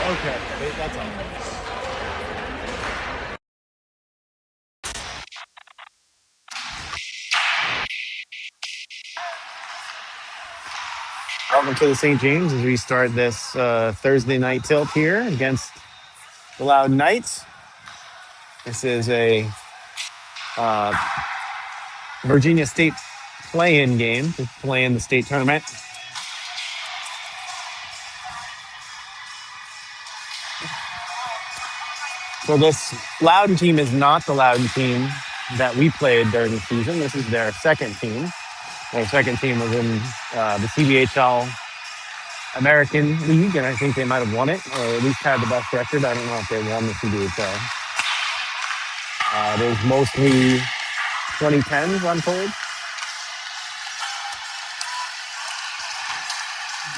Okay, that's all. Welcome to the St. James as we start this Thursday night tilt here against the Loudoun Knights. This is a uh, Virginia State play-in game to play in the state tournament. So this Loudoun team is not the Loudoun team that we played during the season. This is their second team. Their second team was in the CBHL American League, and I think they might have won it, or at least had the best record. I don't know if they won the CBHL. There's mostly 2010s, I'm told.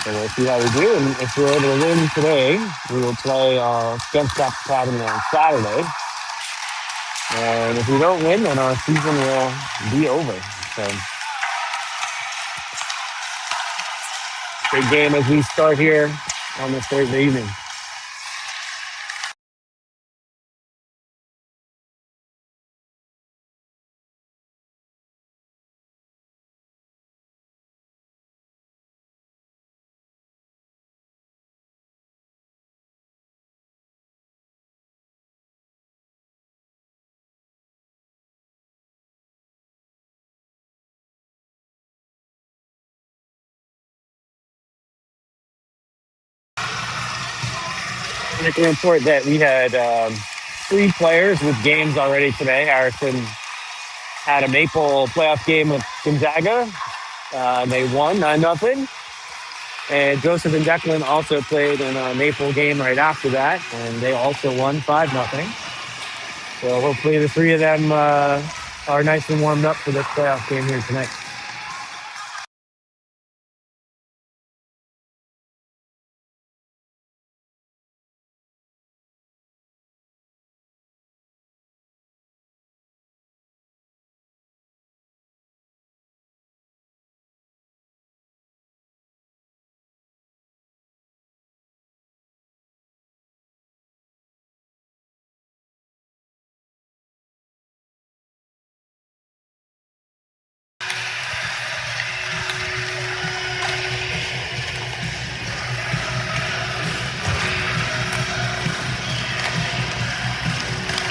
So we'll see how we do. And if we're able to win today, we will play against that Academy on Saturday. And if we don't win, then our season will be over. So big game as we start here on this Thursday evening. I can report that we had 3 players with games already today. Harrison had a Maple playoff game with Gonzaga. They won 9-0. And Joseph and Declan also played in a Maple game right after that, and they also won 5-0. So hopefully the 3 of them are nice and warmed up for this playoff game here tonight.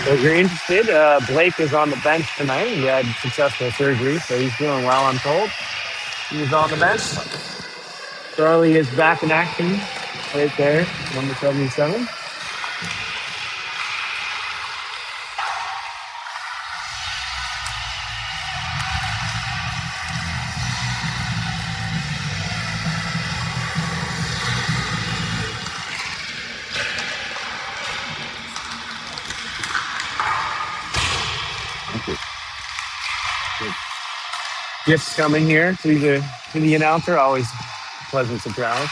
So if you're interested, Blake is on the bench tonight. He had successful surgery, so he's doing well, I'm told. He's on the bench. Charlie is back in action right there, number 77. Gifts coming here to the announcer, always a pleasant surprise.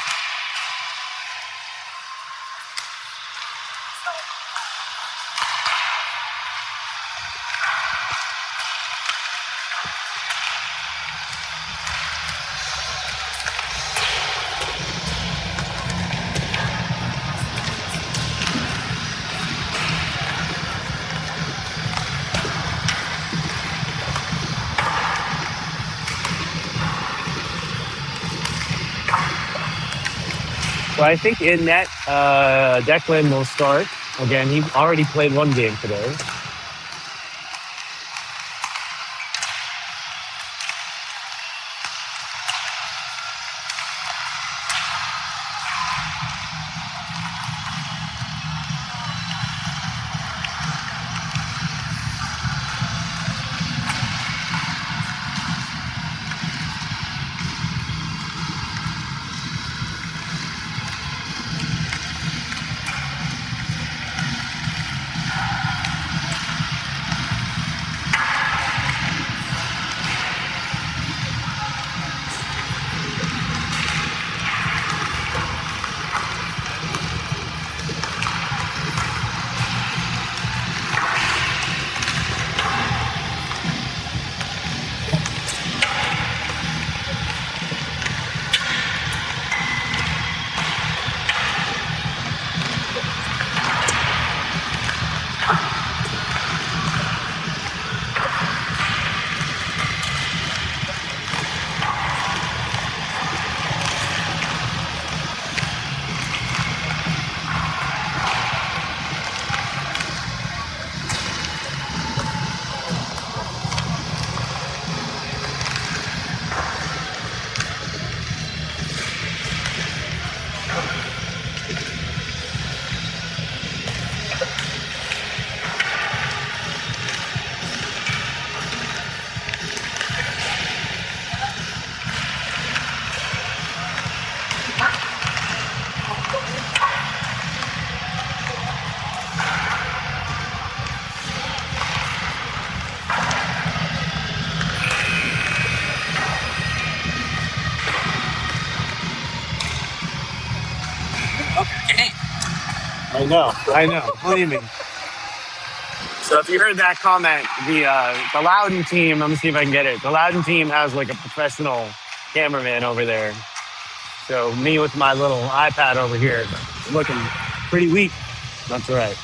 So I think in net, Declan will start. Again, he already played 1 game today. I know. Believe me. So if you heard that comment, the Loudoun team, let me see if I can get it. The Loudoun team has like a professional cameraman over there. So me with my little iPad over here, looking pretty weak. That's right.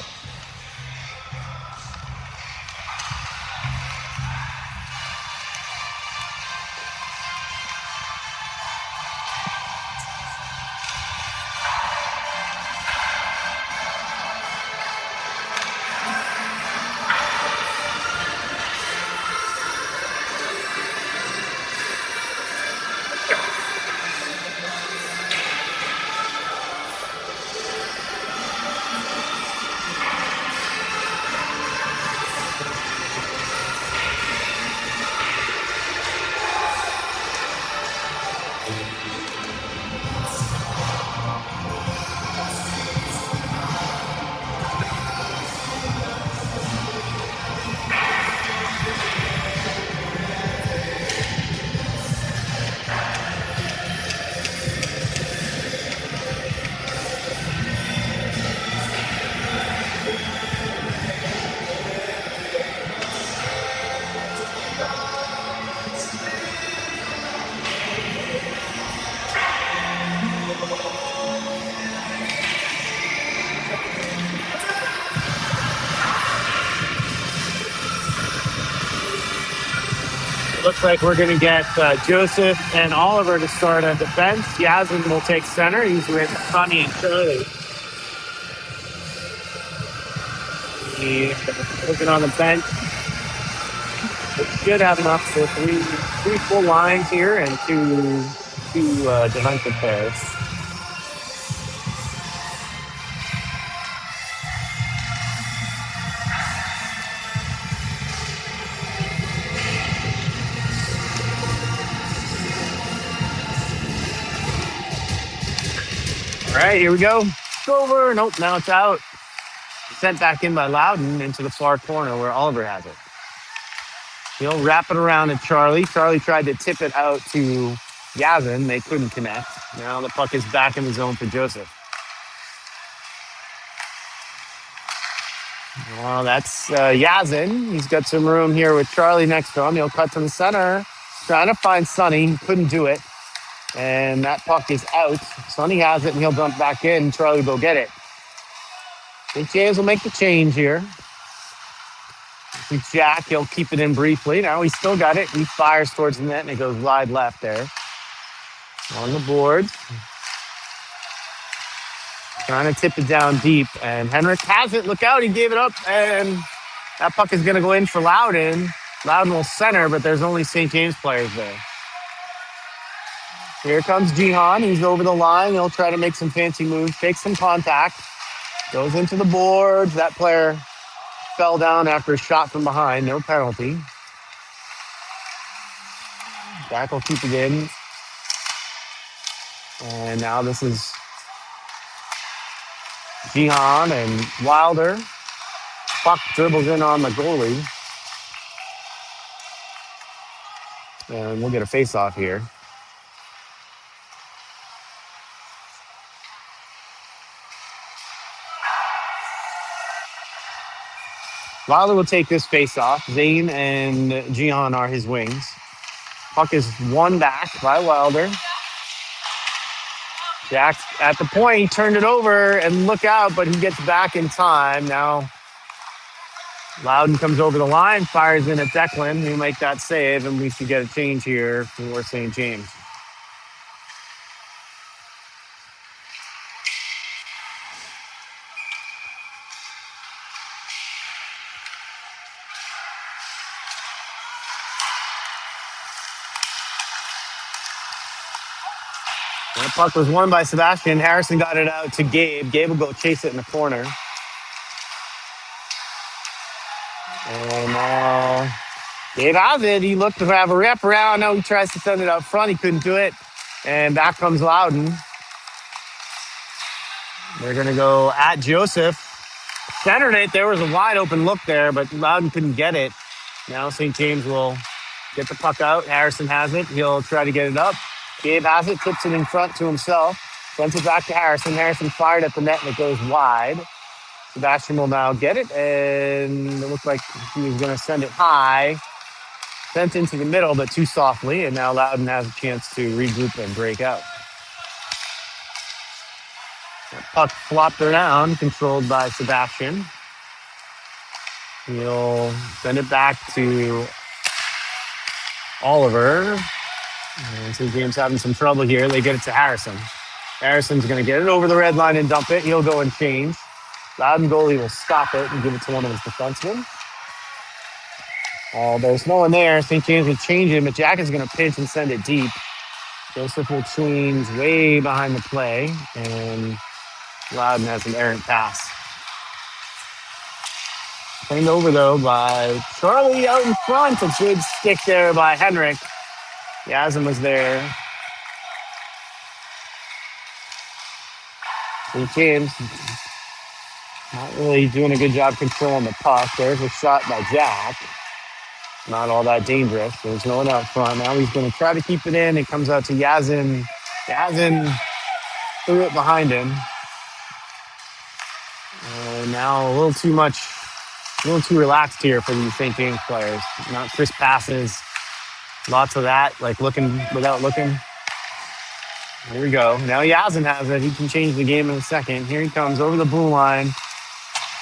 Looks like we're going to get Joseph and Oliver to start on defense. Yasmin will take center. He's with Sonny and Charlie. He's looking on the bench. We should have enough for three full lines here and two defensive pairs. All right, here we go. It's over. Nope, now it's out. Sent back in by Loudoun into the far corner where Oliver has it. He'll wrap it around to Charlie. Charlie tried to tip it out to Yasmin. They couldn't connect. Now the puck is back in the zone for Joseph. Well, that's Yasmin. He's got some room here with Charlie next to him. He'll cut to the center. Trying to find Sonny. He couldn't do it. And that puck is out. Sonny has it, and he'll dump back in. Charlie will go get it. I think James will make the change here. Jack, he'll keep it in briefly. Now he's still got it. He fires towards the net, and it goes wide left there. On the board. Trying to tip it down deep. And Henrik has it. Look out, he gave it up. And that puck is going to go in for Loudoun. Loudoun will center, but there's only St. James players there. Here comes Jihan. He's over the line. He'll try to make some fancy moves, take some contact. Goes into the boards. That player fell down after a shot from behind. No penalty. Jack will keep it in. And now this is Jihan and Wilder. Puck dribbles in on the goalie. And we'll get a face-off here. Wilder will take this face-off. Zane and Jihan are his wings. Puck is won back by Wilder. Jack at the point, he turned it over, and look out, but he gets back in time. Now Loudoun comes over the line, fires in at Declan, who make that save, and we should get a change here for St. James. The puck was won by Sebastian. Harrison got it out to Gabe. Gabe will go chase it in the corner. And now Gabe has it. He looked to have a wrap around. Now he tries to send it out front. He couldn't do it. And back comes Loudoun. They're going to go at Joseph. Centered it. There was a wide open look there, but Loudoun couldn't get it. Now St. James will get the puck out. Harrison has it. He'll try to get it up. Gabe has it. Tips it in front to himself. Sends it back to Harrison. Harrison fired at the net and it goes wide. Sebastian will now get it, and it looked like he was going to send it high. Sent into the middle, but too softly, and now Loudoun has a chance to regroup and break out. That puck flopped around, controlled by Sebastian. He'll send it back to Oliver. And St. James having some trouble here. They get it to Harrison. Harrison's going to get it over the red line and dump it. He'll go and change. Loudoun goalie will stop it and give it to one of his defensemen. There's no one there. St. James will change it, but Jack is going to pinch and send it deep. Joseph will change way behind the play, and Loudoun has an errant pass. Turned over, though, by Charlie out in front. A good stick there by Henrik. Yazin was there. St. James not really doing a good job controlling the puck. There's a shot by Jack. Not all that dangerous. There's no one out front. Now he's going to try to keep it in. It comes out to Yazin. Yazin threw it behind him. And now a little too relaxed here for these St. James players. Not crisp passes. Lots of that, like looking without looking. Here we go. Now Yazin has it. He can change the game in a second. Here he comes over the blue line.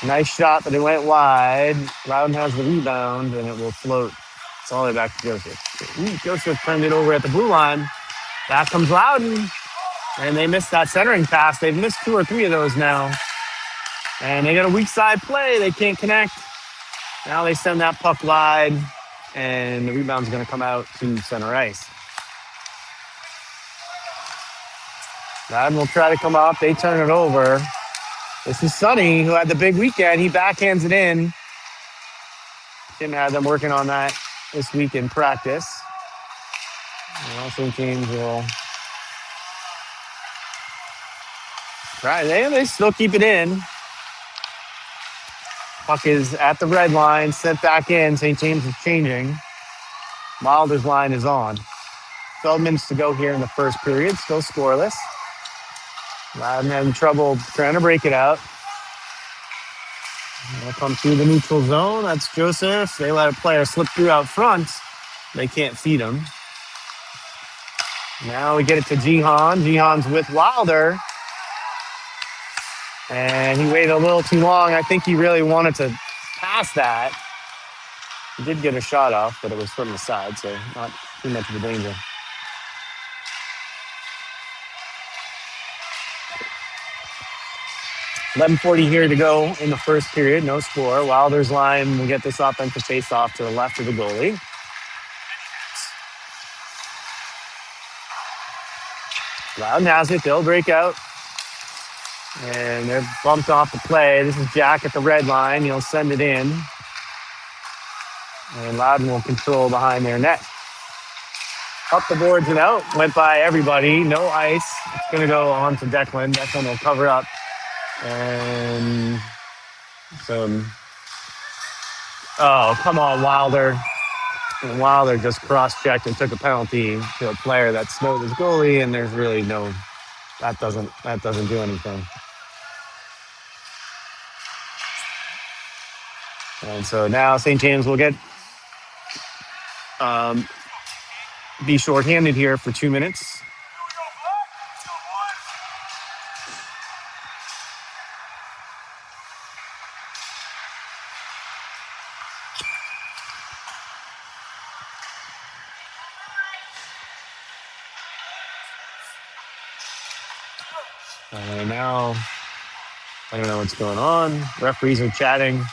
Nice shot, but it went wide. Loudoun has the rebound, and it will float. It's all the way back to Joseph. Joseph turned it over at the blue line. Back comes Loudoun, and they missed that centering pass. They've missed 2 or 3 of those now. And they got a weak side play. They can't connect. Now they send that puck wide, and the rebound's going to come out to center ice. Loudoun will try to come up. They turn it over. This is Sonny, who had the big weekend. He backhands it in. Tim had them working on that this week in practice. St. James will try. They still keep it in. Puck is at the red line, sent back in. St. James is changing. Wilder's line is on. 12 minutes to go here in the first period. Still scoreless. Loudoun having trouble trying to break it out. They'll come through the neutral zone. That's Joseph. They let a player slip through out front. They can't feed him. Now we get it to Jihan. Jihan's with Wilder. And he waited a little too long. I think he really wanted to pass that. He did get a shot off, but it was from the side, so not too much of a danger. .11:40 here to go in the first period. No score. Wilder's line will get this offensive face-off to the left of the goalie. Loudoun has it. They'll break out. And they're bumped off the play. This is Jack at the red line. He'll send it in. And Loudoun will control behind their net. Up the boards and out. Went by everybody. No ice. It's going to go on to Declan. Declan will cover up. And oh, come on, Wilder. And Wilder just cross-checked and took a penalty to a player that snowed his goalie, and there's really no, that doesn't do anything. And so now St. James will be shorthanded here for 2 minutes. And now, I don't know what's going on. Referees are chatting.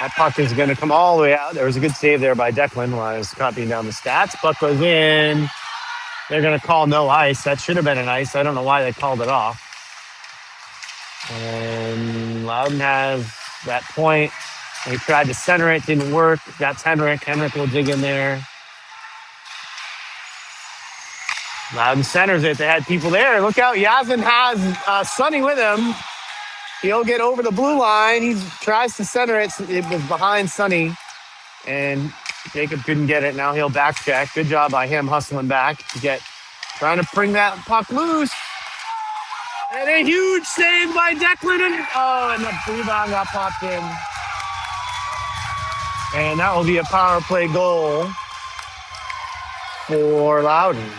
That puck is going to come all the way out. There was a good save there by Declan while I was copying down the stats. Puck goes in. They're going to call no ice. That should have been an ice. I don't know why they called it off. And Loudoun has that point. They tried to center it. Didn't work. That's Henrik. Henrik will dig in there. Loudoun centers it. They had people there. Look out. Yazin has Sonny with him. He'll get over the blue line. He tries to center it. It was behind Sonny. And Jacob couldn't get it. Now he'll back check. Good job by him hustling back to trying to bring that puck loose. And a huge save by Declan. And the rebound got popped in. And that will be a power play goal for Loudoun.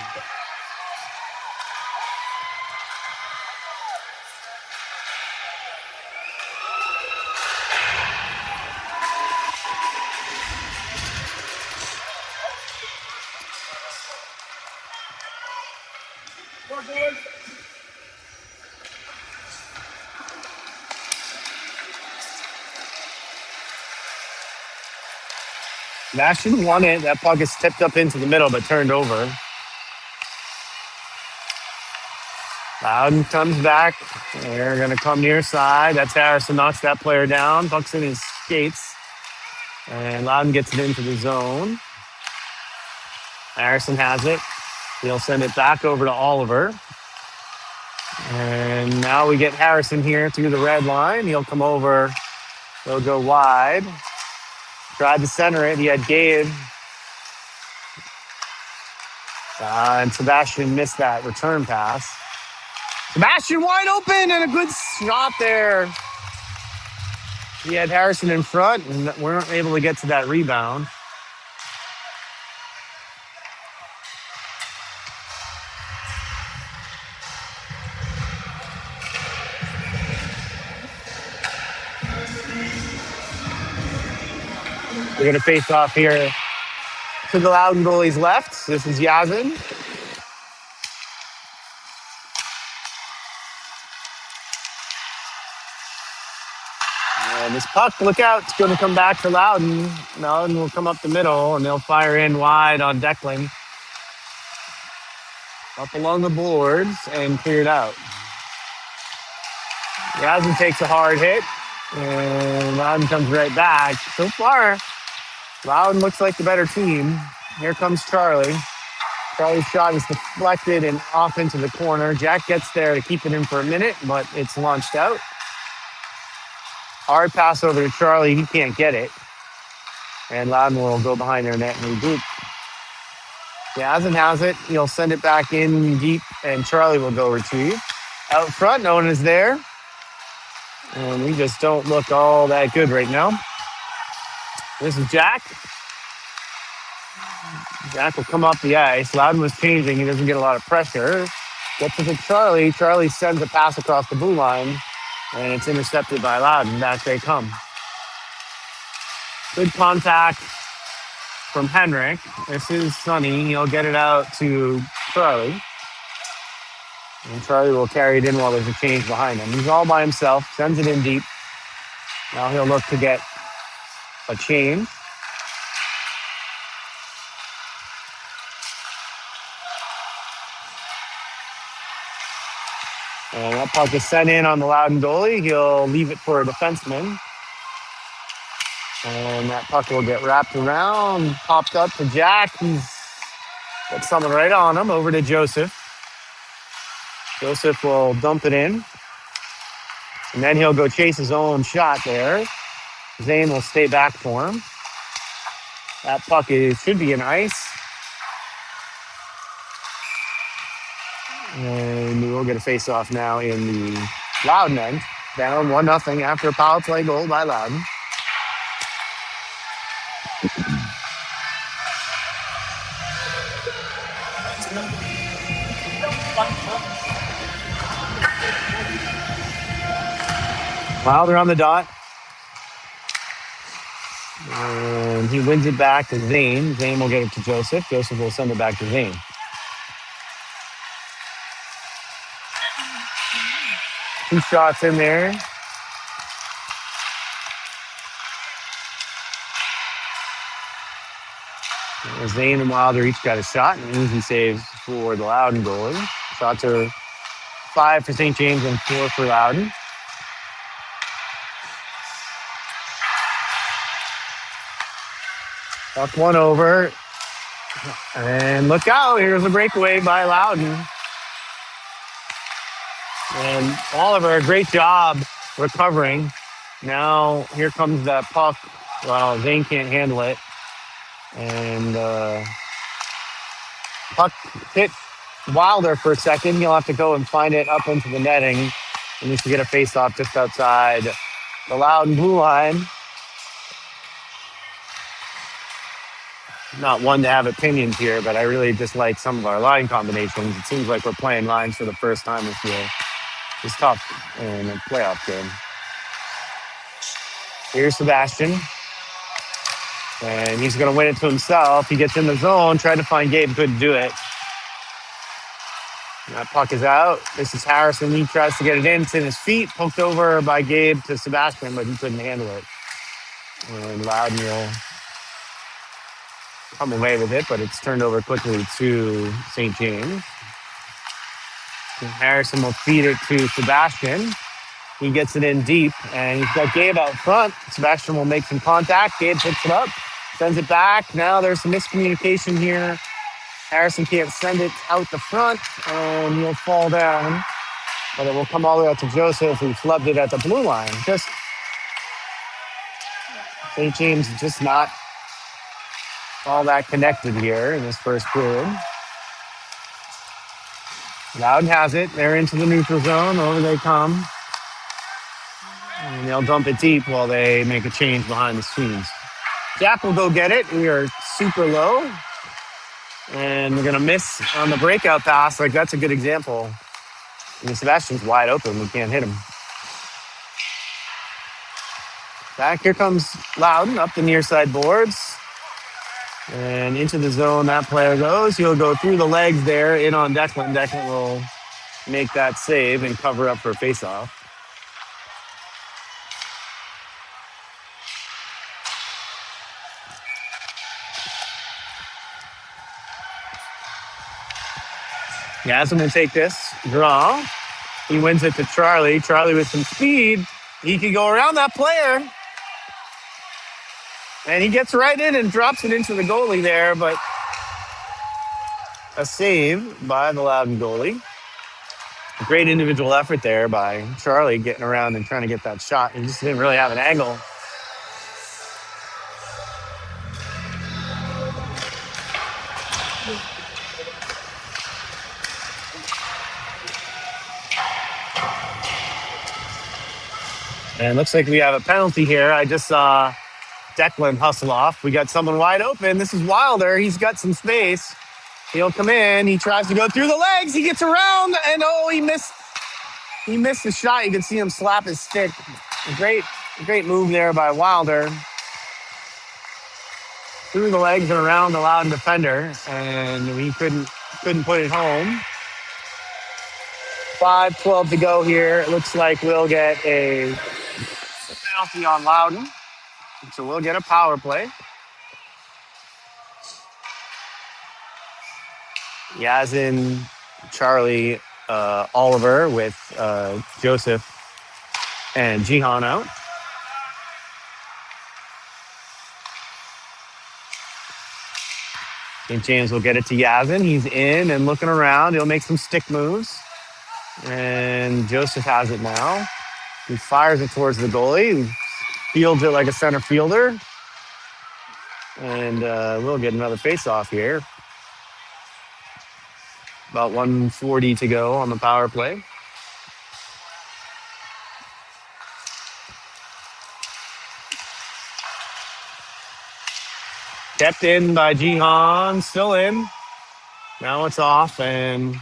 Sebastian won it. That puck is tipped up into the middle but turned over. Loudoun comes back. They're going to come near side. That's Harrison, knocks that player down. Puck's in his skates. And Loudoun gets it into the zone. Harrison has it. He'll send it back over to Oliver. And now we get Harrison here through the red line. He'll come over. He'll go wide. Tried to center it. He had Gabe. And Sebastian missed that return pass. Sebastian wide open and a good shot there. He had Harrison in front and weren't able to get to that rebound. We're going to face off here to the Loudoun goalie's left. This is Yazin. And this puck, look out, it's going to come back to Loudoun. Loudoun will come up the middle, and they'll fire in wide on Declan. Up along the boards and cleared out. Yazin takes a hard hit, and Loudoun comes right back. So far, Loudoun looks like the better team. Here comes Charlie. Charlie's shot is deflected and off into the corner. Jack gets there to keep it in for a minute, but it's launched out. Hard pass over to Charlie. He can't get it. And Loudoun will go behind their net and regroup. Yazin has it. He'll send it back in deep, and Charlie will go retrieve. Out front, no one is there. And we just don't look all that good right now. This is Jack. Jack will come up the ice. Loudoun was changing. He doesn't get a lot of pressure. Gets it to Charlie. Charlie sends a pass across the blue line, and it's intercepted by Loudoun. Back they come. Good contact from Henrik. This is Sonny. He'll get it out to Charlie. And Charlie will carry it in while there's a change behind him. He's all by himself. Sends it in deep. Now he'll look to get a change. And that puck is sent in on the Loudoun goalie. He'll leave it for a defenseman. And that puck will get wrapped around, popped up to Jack. He's got someone right on him, over to Joseph. Joseph will dump it in. And then he'll go chase his own shot there. Zane will stay back for him. That puck should be an ice. And we will get a face-off now in the Loudoun end. Down 1-0 after a power play goal by Loudoun. Wilder on the dot. And he wins it back to Zane. Zane will get it to Joseph. Joseph will send it back to Zane. Two shots in there. Zane and Wilder each got a shot, and easy saves for the Loudoun goalie. Shots are 5 for St. James and 4 for Loudoun. Up one over. And look out, here's a breakaway by Loudoun. And Oliver, great job recovering. Now here comes that puck. Well, Zane can't handle it. And puck hit Wilder for a second. He'll have to go and find it up into the netting. He needs to get a face-off just outside the Loudoun blue line. Not one to have opinions here, but I really dislike some of our line combinations. It seems like we're playing lines for the first time this year. It's tough in a playoff game. Here's Sebastian. And he's going to win it to himself. He gets in the zone, tried to find Gabe, couldn't do it. That puck is out. This is Harrison. He tries to get it in. It's in his feet, poked over by Gabe to Sebastian, but he couldn't handle it. And Loudoun will come away with it, but it's turned over quickly to St. James. And Harrison will feed it to Sebastian. He gets it in deep, and he's got Gabe out front. Sebastian will make some contact. Gabe picks it up, sends it back. Now there's some miscommunication here. Harrison can't send it out the front, and he'll fall down. But it will come all the way out to Joseph, who flubbed it at the blue line. Just St. James just not all that connected here in this first period. Loudoun has it. They're into the neutral zone. Over they come. And they'll dump it deep while they make a change behind the scenes. Jack will go get it. We are super low. And we're going to miss on the breakout pass. Like, that's a good example. I mean, Sebastian's wide open. We can't hit him. Back here comes Loudoun up the near side boards. And into the zone that player goes. He'll go through the legs there, in on Declan. Declan will make that save and cover up for a faceoff. Yasmin will take this draw. He wins it to Charlie. Charlie with some speed. He can go around that player. And he gets right in and drops it into the goalie there, but a save by the Loudoun goalie. A great individual effort there by Charlie getting around and trying to get that shot. He just didn't really have an angle. And it looks like we have a penalty here. I just saw Declan hustle off. We got someone wide open. This is Wilder. He's got some space. He'll come in. He tries to go through the legs. He gets around, and he missed. He missed the shot. You can see him slap his stick. A great move there by Wilder. Through the legs and around the Loudoun defender, and we couldn't put it home. 5:12 to go here. It looks like we'll get a penalty on Loudoun. So we'll get a power play. Yazin, Charlie, Oliver with Joseph and Jihan out. St. James will get it to Yazin. He's in and looking around. He'll make some stick moves. And Joseph has it now. He fires it towards the goalie. He fields it like a center fielder. And we'll get another face-off here. About 1:40 to go on the power play. Kept in by Jihan, still in. Now it's off, and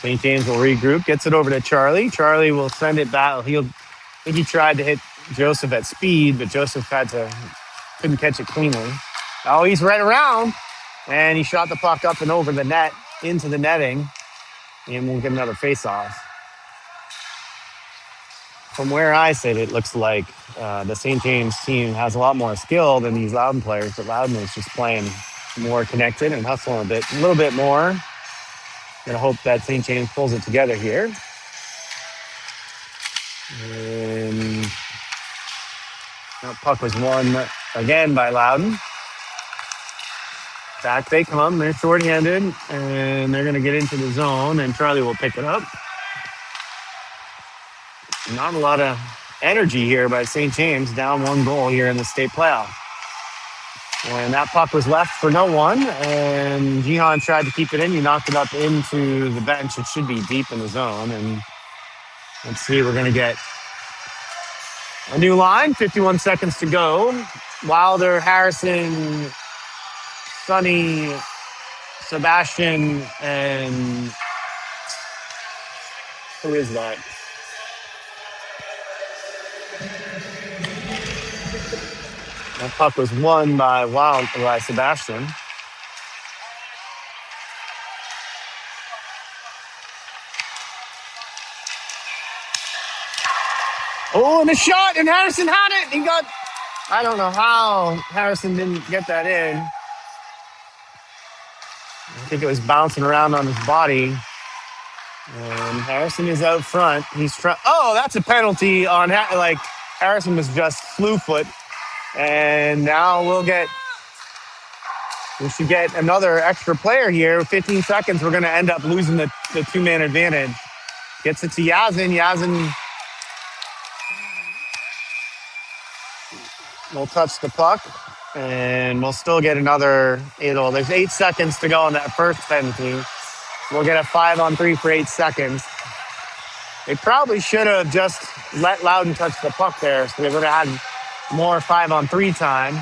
St. James will regroup, gets it over to Charlie. Charlie will send it back. I think he tried to hit Joseph at speed, but Joseph couldn't catch it cleanly. Oh, he's right around, and he shot the puck up and over the net, into the netting, and we'll get another face-off. From where I sit, it looks like the St. James team has a lot more skill than these Loudoun players, but Loudoun is just playing more connected and hustling a little bit more. Gonna hope that St. James pulls it together here. And that puck was won again by Loudoun. Back they come. They're shorthanded, and they're going to get into the zone, and Charlie will pick it up. Not a lot of energy here by St. James, down 1 goal here in the state playoff. And that puck was left for no one, and Jihan tried to keep it in. He knocked it up into the bench. It should be deep in the zone, and let's see, we're going to get a new line, 51 seconds to go. Wilder, Harrison, Sonny, Sebastian, and who is that? That puck was won by Sebastian. Oh, and a shot, and Harrison had it. I don't know how Harrison didn't get that in. I think it was bouncing around on his body. And Harrison is out front. Oh, that's a penalty on Harrison was just slew foot. And now we should get another extra player here. 15 seconds, we're going to end up losing the 2-man advantage. Gets it to Yazin. Yazin will touch the puck, and we'll still get another. There's 8 seconds to go on that first penalty. We'll get a 5-on-3 for 8 seconds. They probably should have just let Loudoun touch the puck there, so they would have had more 5-on-3 time.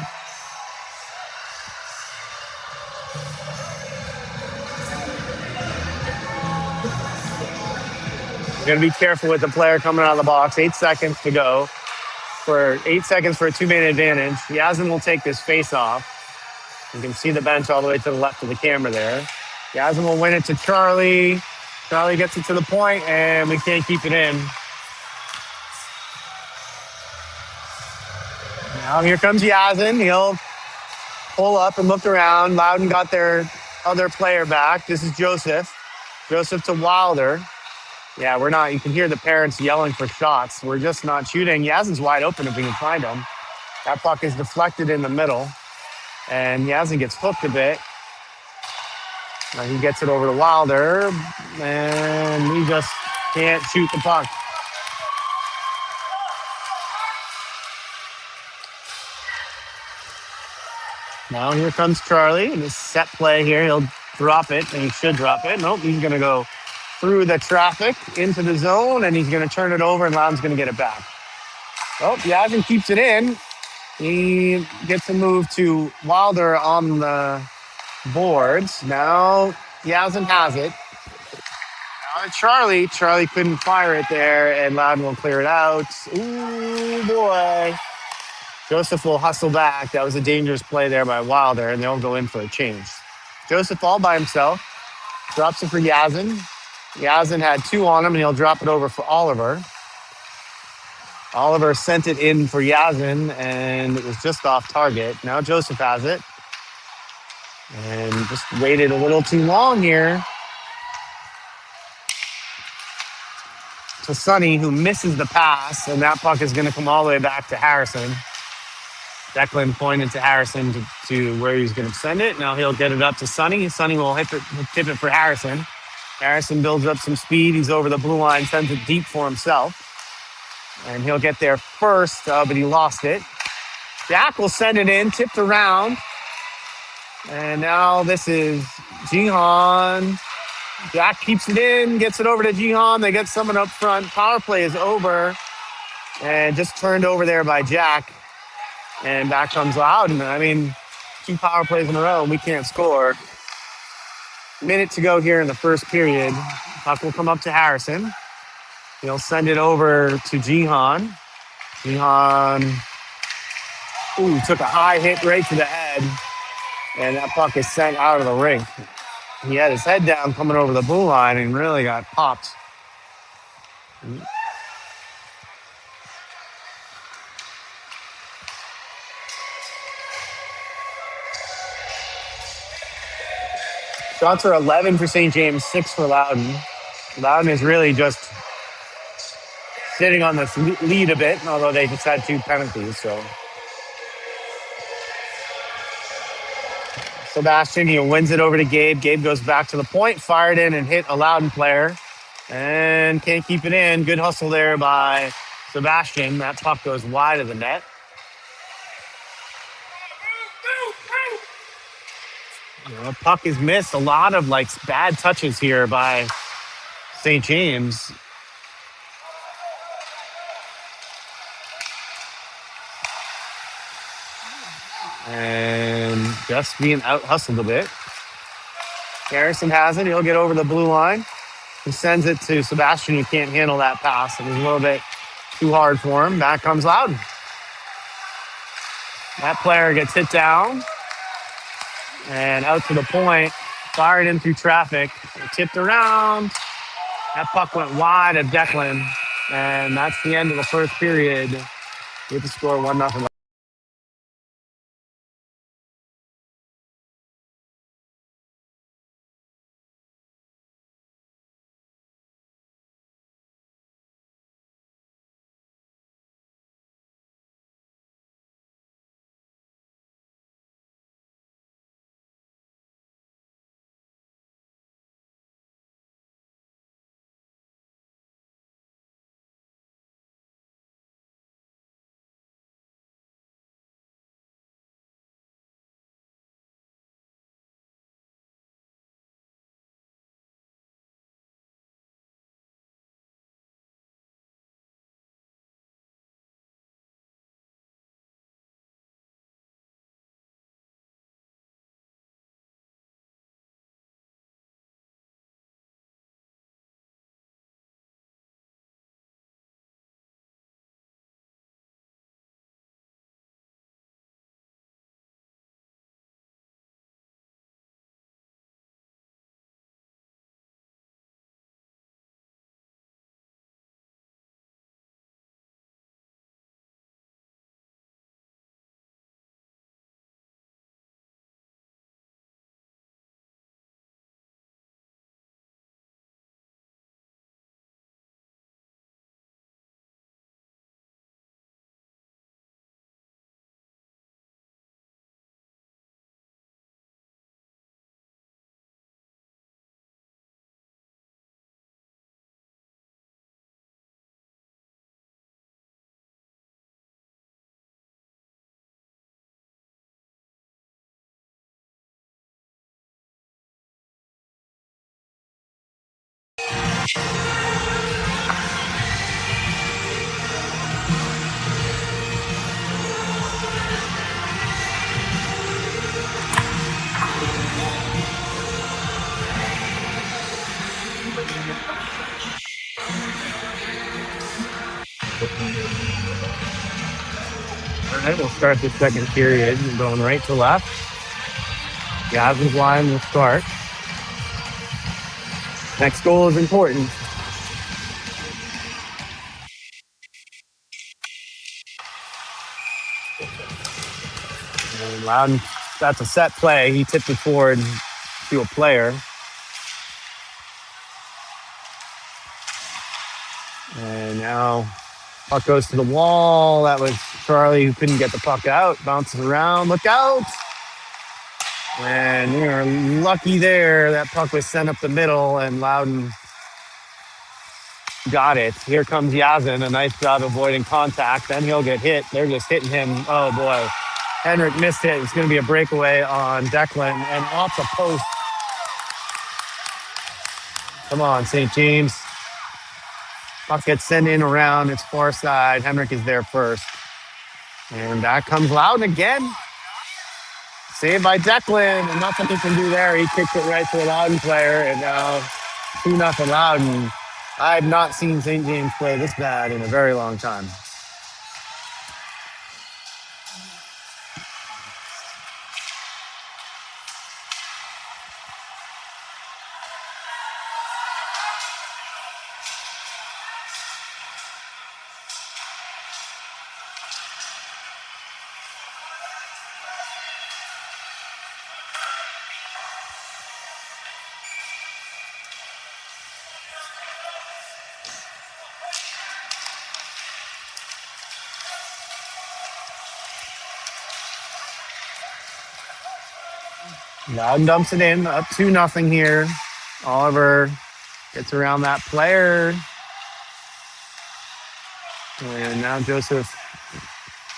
You're going to be careful with the player coming out of the box. 8 seconds to go. For 8 seconds for a 2-man advantage. Yazin will take this face-off. You can see the bench all the way to the left of the camera there. Yazin will win it to Charlie. Charlie gets it to the point, and we can't keep it in. Now here comes Yazin. He'll pull up and look around. Loudoun got their other player back. This is Joseph. Joseph to Wilder. Yeah, we're not. You can hear the parents yelling for shots. We're just not shooting. Yazin's wide open if we can find him. That puck is deflected in the middle, and Yazin gets hooked a bit. Now he gets it over to Wilder, and we just can't shoot the puck. Now here comes Charlie in his set play here. He'll drop it, and he should drop it. Nope, he's going to go through the traffic into the zone, and he's going to turn it over, and Loudoun's going to get it back. Oh, Yazin keeps it in. He gets a move to Wilder on the boards. Now Yazin has it. Now to Charlie. Charlie couldn't fire it there, and Loudoun will clear it out. Ooh, boy. Joseph will hustle back. That was a dangerous play there by Wilder, and they'll go in for a change. Joseph all by himself. Drops it for Yazin. Yazin had 2 on him, and he'll drop it over for Oliver. Oliver sent it in for Yazin, and it was just off target. Now Joseph has it. And just waited a little too long here. To Sonny, who misses the pass, and that puck is going to come all the way back to Harrison. Declan pointed to Harrison to where he's going to send it. Now he'll get it up to Sonny. Sonny will tip it for Harrison. Harrison builds up some speed. He's over the blue line, sends it deep for himself. And he'll get there first, but he lost it. Jack will send it in, tipped around. And now this is Jihan. Jack keeps it in, gets it over to Jihan. They get someone up front. Power play is over. And just turned over there by Jack. And back comes Loudoun. I mean, 2 power plays in a row, and we can't score. Minute to go here in the first period. Puck will come up to Harrison. He'll send it over to Jihan. Jihan, took a high hit right to the head, and that puck is sent out of the rink. He had his head down coming over the blue line and really got popped. Shots are 11 for St. James, 6 for Loudoun. Loudoun is really just sitting on this lead a bit, although they just had 2 penalties. So Sebastian, he wins it over to Gabe. Gabe goes back to the point, fired in and hit a Loudoun player, and can't keep it in. Good hustle there by Sebastian. That puck goes wide of the net. The puck is missed. A lot of bad touches here by St. James. And just being out hustled a bit. Harrison has it. He'll get over the blue line. He sends it to Sebastian, who can't handle that pass. It was a little bit too hard for him. Back comes Loudoun. That player gets hit down and out to the point. Fired in through traffic. Tipped around. That puck went wide of Declan. And that's the end of the first period with the score 1-0. All right, we'll start the second period. Going right to left. Gavin's line will start. Next goal is important. And Loudoun, that's a set play. He tipped it forward to a player. And now puck goes to the wall. That was Charlie, who couldn't get the puck out. Bounces around. Look out! And we are lucky there. That puck was sent up the middle, and Loudoun got it. Here comes Yazin. A nice job avoiding contact. Then he'll get hit. They're just hitting him. Oh, boy. Henrik missed it. It's going to be a breakaway on Declan and off the post. Come on, St. James. Puck gets sent in around its far side. Henrik is there first. And back comes Loudoun again. Saved by Declan, and nothing he can do there. He kicked it right to a Loudoun player, and now 2-0 Loudoun. I have not seen St. James play this bad in a very long time. Loudon dumps it in, up 2-0 here. Oliver gets around that player. And now Joseph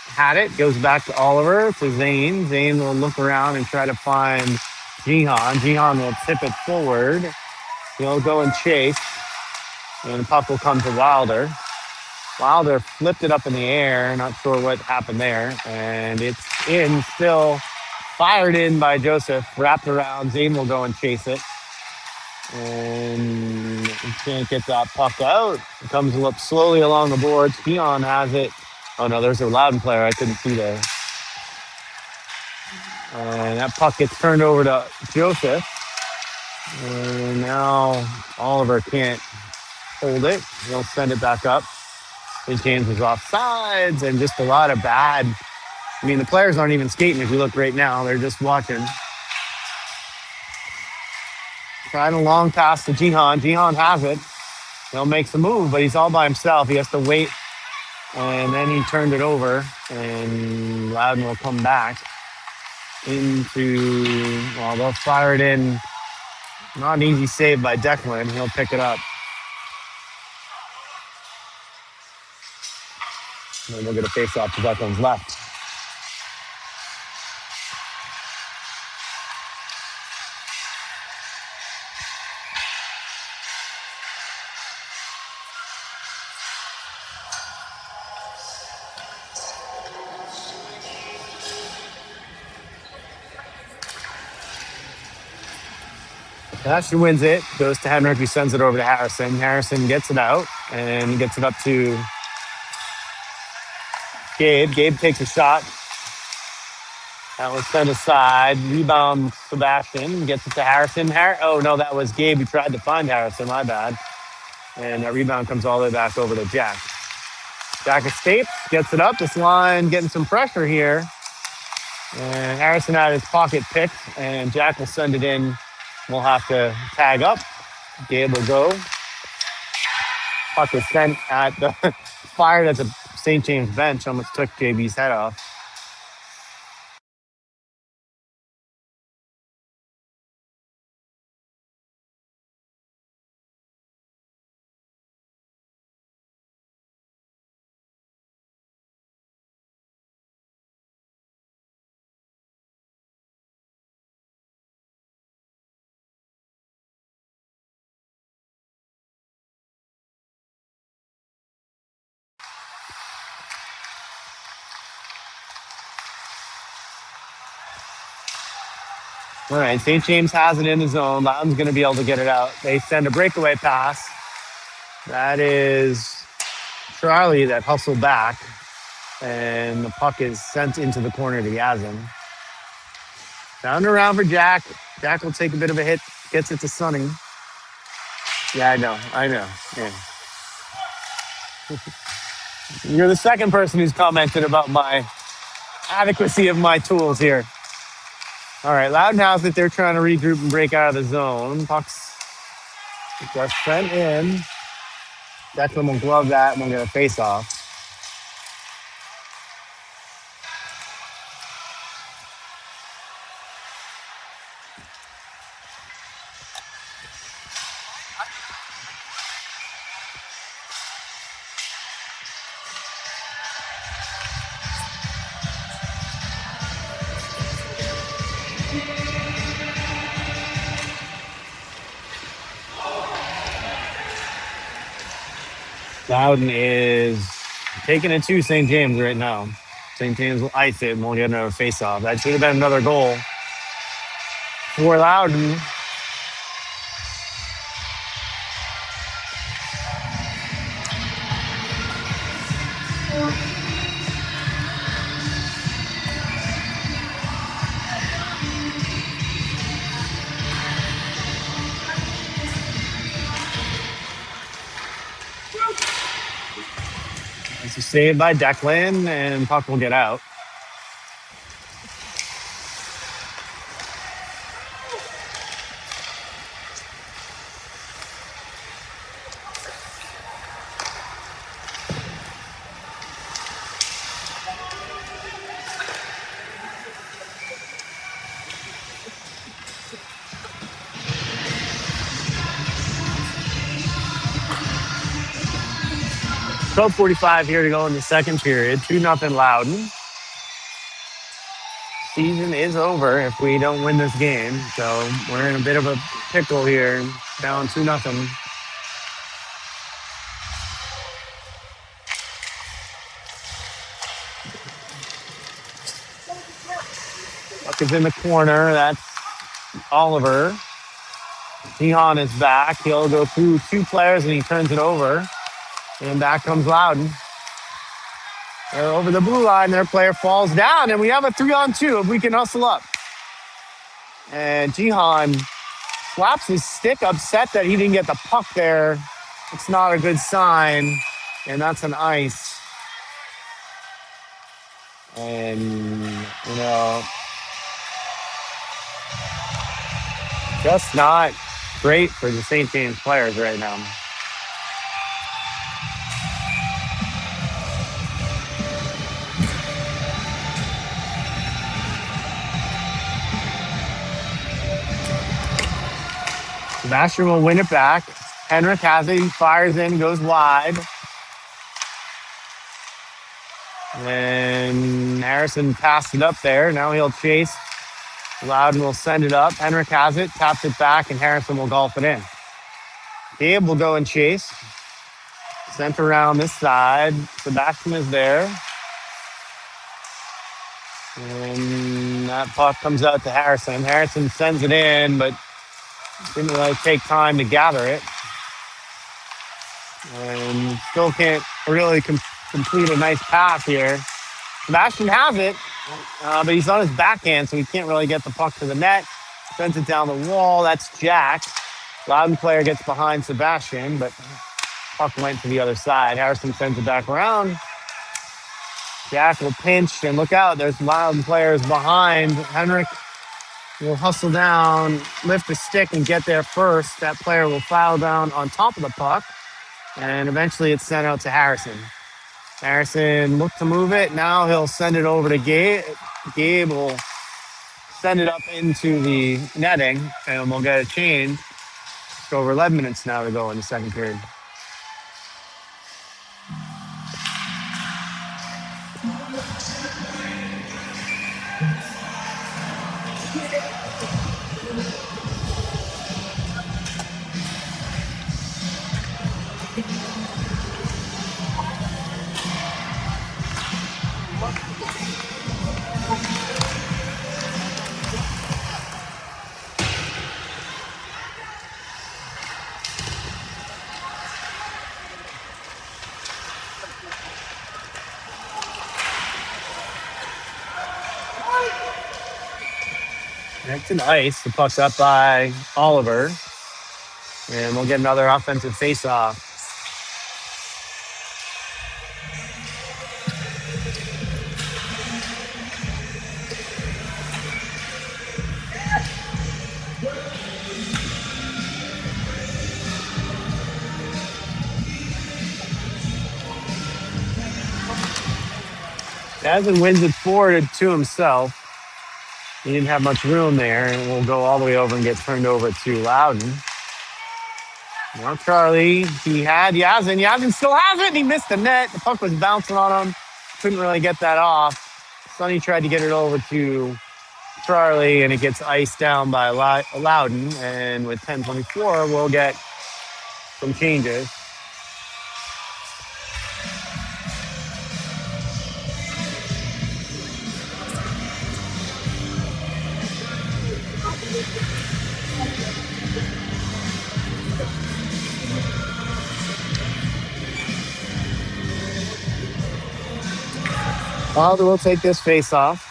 had it, goes back to Oliver, to Zane. Zane will look around and try to find Jihan. Jihan will tip it forward. He'll go and chase, and the puck will come to Wilder. Wilder flipped it up in the air, not sure what happened there, and it's in still. Fired in by Joseph, wrapped around. Zane will go and chase it. And he can't get that puck out. It comes up slowly along the boards. Keon has it. Oh no, there's a Loudoun player. I couldn't see there. And that puck gets turned over to Joseph. And now Oliver can't hold it. He'll send it back up. St. James is off sides and just a lot of bad. I mean, the players aren't even skating if you look right now. They're just watching. Trying a long pass to Jihan. Jihan has it. He'll make the move, but he's all by himself. He has to wait. And then he turned it over. And Loudoun will come back into, well, they'll fire it in. Not an easy save by Declan. He'll pick it up. And we'll get a face-off to Declan's left. Ashton wins it, goes to Henrik, who sends it over to Harrison. Harrison gets it out and gets it up to Gabe. Gabe takes a shot. That was sent aside. Rebound, Sebastian gets it to Harrison. Oh, no, that was Gabe who tried to find Harrison. My bad. And that rebound comes all the way back over to Jack. Jack escapes, gets it up. This line getting some pressure here. And Harrison had his pocket picked, and Jack will send it in. We'll have to tag up. Gabe will go. Puck was sent at the fired at the St. James bench. Almost took JB's head off. All right, St. James has it in the zone. Loudoun's going to be able to get it out. They send a breakaway pass. That is Charlie that hustled back, and the puck is sent into the corner to Yazin. Down and around for Jack. Jack will take a bit of a hit, gets it to Sonny. Yeah, I know. Yeah. You're the second person who's commented about my adequacy of my tools here. All right, Loudoun has it. They're trying to regroup and break out of the zone. Pucks just sent in. Declan will glove that and we'll get a face-off. Loudoun is taking it to St. James right now. St. James will ice it and we'll get another face-off. That should have been another goal for Loudoun. It's a save by Declan, and puck will get out. Twelve 45 here to go in the second period. 2-0 Loudoun. Season is over if we don't win this game. So we're in a bit of a pickle here. Down 2-0. Puck is in the corner. That's Oliver. Jihan is back. He'll go through two players and he turns it over. And back comes Loudoun. They're over the blue line. Their player falls down, and we have a 3-on-2 if we can hustle up. And Jihan slaps his stick, upset that he didn't get the puck there. It's not a good sign, and that's an ice. And, just not great for the St. James players right now. Sebastian will win it back. Henrik has it. He fires in, goes wide. And Harrison passed it up there. Now he'll chase. Loudoun will send it up. Henrik has it, taps it back, and Harrison will golf it in. Gabe will go and chase. Sent around this side. Sebastian is there. And that puck comes out to Harrison. Harrison sends it in, but didn't really take time to gather it. And still can't really complete a nice pass here. Sebastian has it, but he's on his backhand, so he can't really get the puck to the net. Sends it down the wall. That's Jack. Loudoun player gets behind Sebastian, but puck went to the other side. Harrison sends it back around. Jack will pinch, and look out. There's Loudoun players behind. Henrik will hustle down, lift the stick, and get there first. That player will foul down on top of the puck, and eventually it's sent out to Harrison. Harrison looked to move it. Now he'll send it over to Gabe. Gabe will send it up into the netting, and we'll get a change. It's over 11 minutes now to go in the second period. It's an ice. The puck's up by Oliver. And we'll get another offensive faceoff. Jasmine wins it 4-2 himself. He didn't have much room there, and we'll go all the way over and get turned over to Loudoun. Now Charlie, he had Yazin. Yazin still has it, and he missed the net. The puck was bouncing on him. Couldn't really get that off. Sonny tried to get it over to Charlie, and it gets iced down by Loudoun. And with 10:24, we'll get some changes. Wilder will take this face off.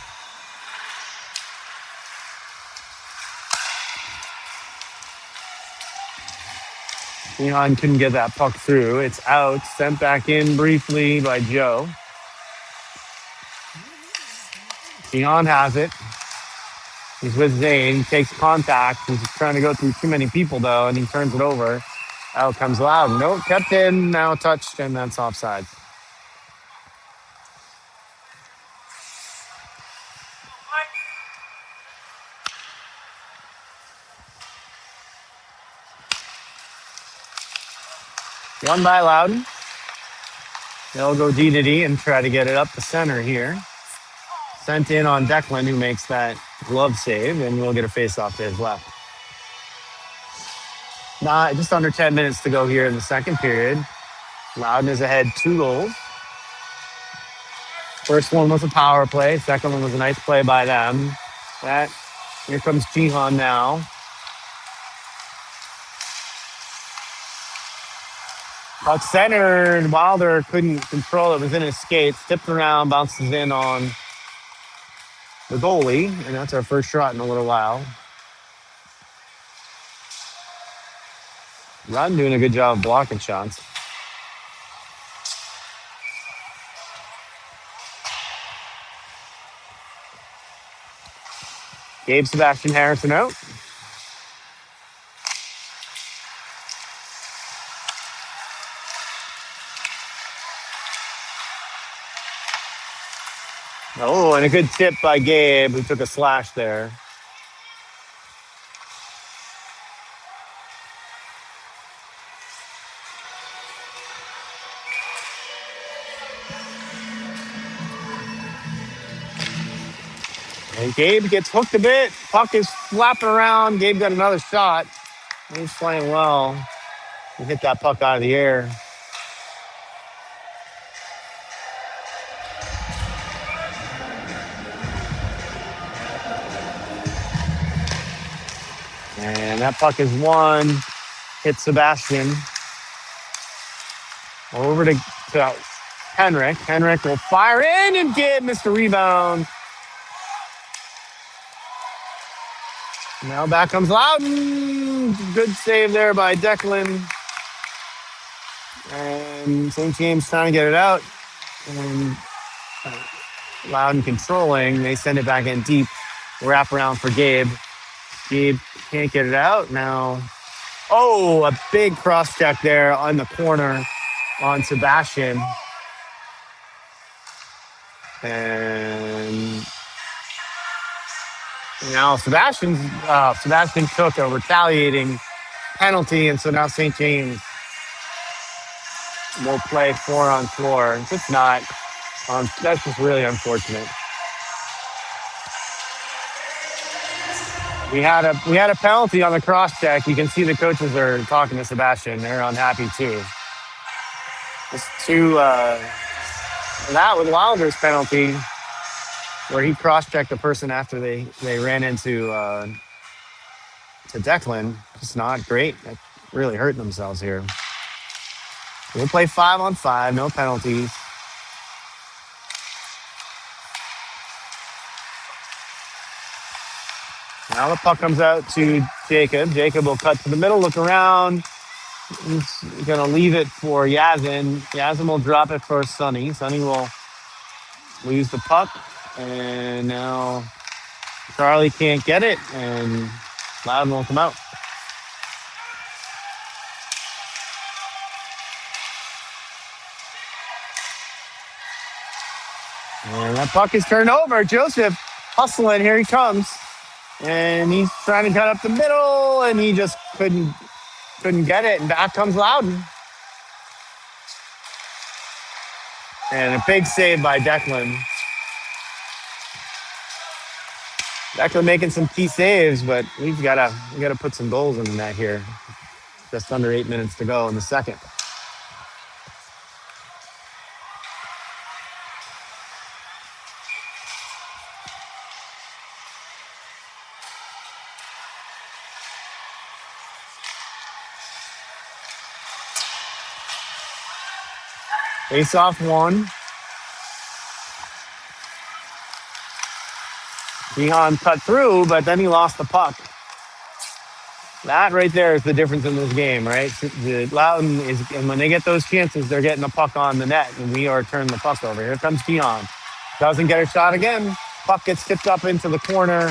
Leon couldn't get that puck through. It's out, sent back in briefly by Joe. Leon has it. He's with Zane. He takes contact. He's trying to go through too many people, though, and he turns it over. Out comes Loud. Nope, kept in, now touched, and that's offside. One by Loudon. They'll go D to D and try to get it up the center here. Sent in on Declan, who makes that glove save, and we'll get a face-off to his left. Just under 10 minutes to go here in the second period. Loudon is ahead 2 goals. First one was a power play. Second one was a nice play by them. Here comes Jihan now. Puck centered. Wilder couldn't control it. It was in his skates. Tipped around, bounces in on the goalie. And that's our first shot in a little while. Run doing a good job of blocking shots. Gabe Sebastian Harrison out. Oh, and a good tip by Gabe, who took a slash there. And Gabe gets hooked a bit. Puck is flapping around. Gabe got another shot. He's playing well. He hit that puck out of the air. And that puck is won. Hits Sebastian. Over to Henrik. Henrik will fire in and Gabe missed a rebound. Now back comes Loudon. Good save there by Declan. And St. James trying to get it out. And Loudon controlling. They send it back in deep. Wrap around for Gabe. Gabe can't get it out now. Oh, a big cross check there on the corner on Sebastian. And now Sebastian took a retaliating penalty, and so now St. James will play 4-on-4. It's just not. That's just really unfortunate. We had a penalty on the cross check. You can see the coaches are talking to Sebastian. They're unhappy too. That with Wilder's penalty, where he cross-checked the person after they ran into to Declan. Just not great. They're really hurting themselves here. We'll play 5-on-5, no penalties. Now the puck comes out to Jacob. Jacob will cut to the middle, look around. He's going to leave it for Yazin. Yazin will drop it for Sonny. Sonny will lose the puck. And now Charlie can't get it, and Loudon will come out. And that puck is turned over. Joseph hustling. Here he comes. And he's trying to cut up the middle, and he just couldn't get it. And back comes Loudon. And a big save by Declan. Declan making some key saves, but we gotta put some goals in the net here. Just under 8 minutes to go in the second. Face off one. Gihan cut through, but then he lost the puck. That right there is the difference in this game, right? The Loudoun is, and when they get those chances, they're getting the puck on the net, and we are turning the puck over. Here comes Gihan. Doesn't get a shot again. Puck gets tipped up into the corner,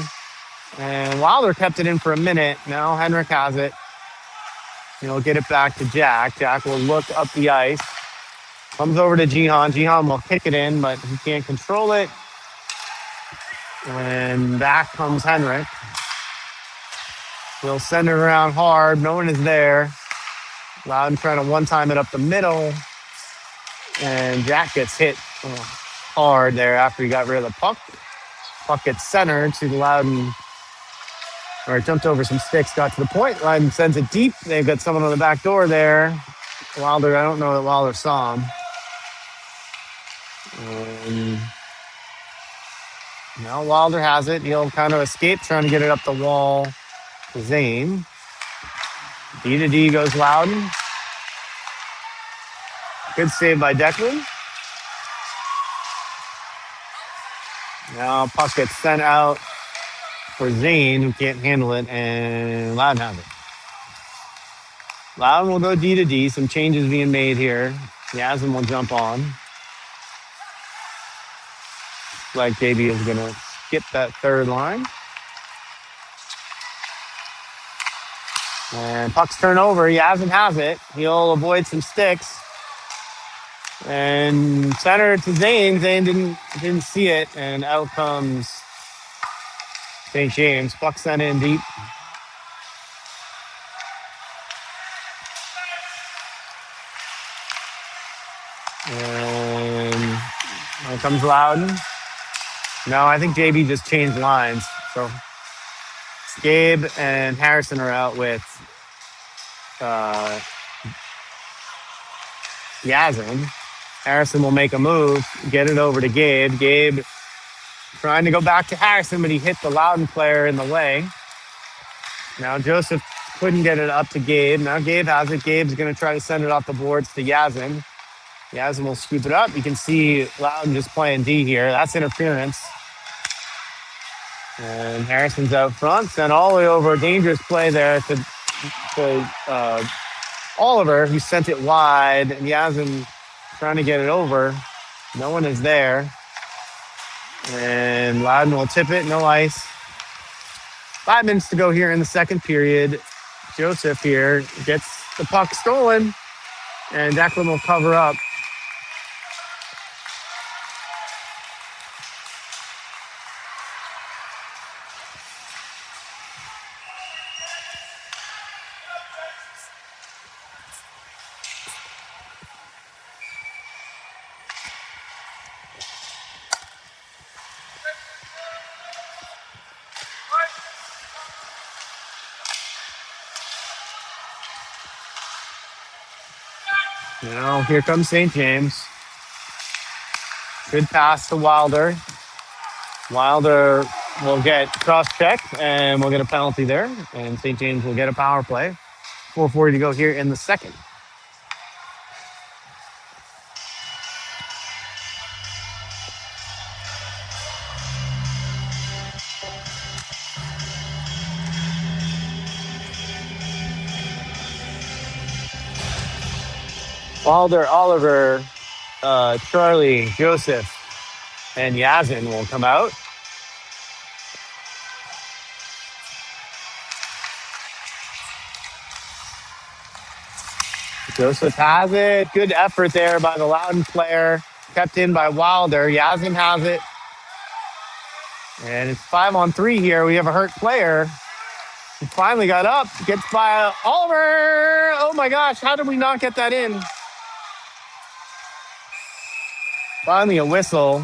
and Wilder kept it in for a minute. Now Henrik has it. He'll get it back to Jack. Jack will look up the ice. Comes over to Gihan. Gihan will kick it in, but he can't control it. And back comes Henrik. He'll send it around hard. No one is there. Loudoun trying to one-time it up the middle. And Jack gets hit hard there after he got rid of the puck. Puck gets centered to the Loudoun. Or it jumped over some sticks, got to the point. Loudoun sends it deep. They've got someone on the back door there. Wilder, I don't know that Wilder saw him. Now Wilder has it. He'll kind of escape, trying to get it up the wall to Zane. D to D goes Loudoun. Good save by Declan. Now puck gets sent out for Zane, who can't handle it, and Loudoun has it. Loudoun will go D to D. Some changes being made here. Yazin will jump on. Like JB is going to skip that third line. And puck's turn over. Yazin has it. He'll avoid some sticks. And center to Zane. Zane didn't see it. And out comes St. James. Puck sent in deep. And here comes Loudoun. No, I think JB just changed lines. So Gabe and Harrison are out with Yazin. Harrison will make a move, get it over to Gabe. Gabe trying to go back to Harrison, but he hit the Loudoun player in the way. Now Joseph couldn't get it up to Gabe. Now Gabe has it. Gabe's going to try to send it off the boards to Yazin. Yazin will scoop it up. You can see Loudoun just playing D here. That's interference. And Harrison's out front. Sent all the way over. A dangerous play there to Oliver, who sent it wide. And Yazin trying to get it over. No one is there. And Loudoun will tip it. No ice. 5 minutes to go here in the second period. Joseph here gets the puck stolen. And Declan will cover up. Now here comes St. James. Good pass to Wilder. Wilder will get cross-checked, and we'll get a penalty there. And St. James will get a power play. 4:40 to go here in the second. Wilder, Oliver, Charlie, Joseph, and Yazin will come out. Joseph has it. Good effort there by the Loudoun player. Kept in by Wilder. Yazin has it. And it's 5-on-3 here. We have a hurt player. He finally got up. Gets by Oliver. Oh my gosh, how did we not get that in? Finally a whistle.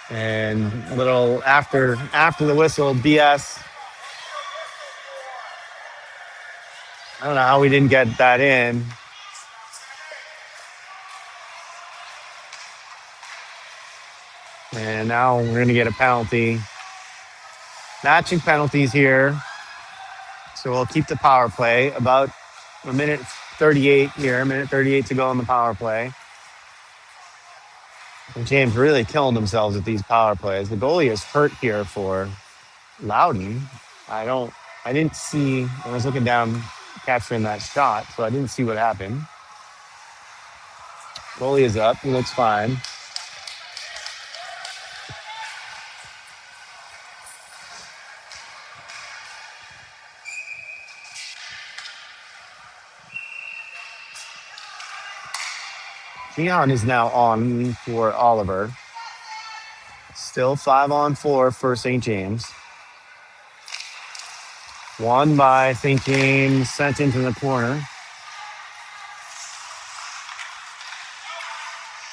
And a little after the whistle, BS. I don't know how we didn't get that in. And now we're going to get a penalty. Matching penalties here. So we'll keep the power play. About a minute 38 here. A minute 38 to go on the power play. James really killing themselves with these power plays. The goalie is hurt here for Loudoun. I didn't see, I was looking down capturing that shot, so I didn't see what happened. Goalie is up. He looks fine. Keon is now on for Oliver. Still 5-on-4 for St. James. Won by St. James, sent into the corner.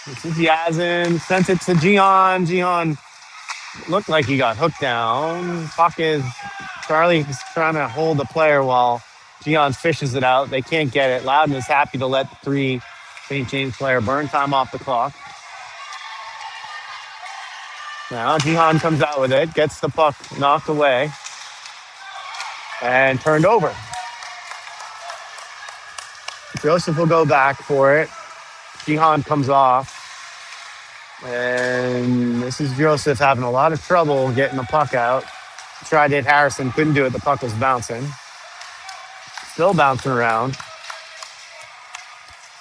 This is Yazin, sent it to Gian. Gian looked like he got hooked down. Charlie's trying to hold the player while Gian fishes it out. They can't get it. Loudoun is happy to let the 3 St. James player burn time off the clock. Now Jihan comes out with it, gets the puck knocked away, and turned over. Joseph will go back for it. Jihan comes off. And this is Joseph having a lot of trouble getting the puck out. Tried to hit Harrison, couldn't do it. The puck was bouncing. Still bouncing around.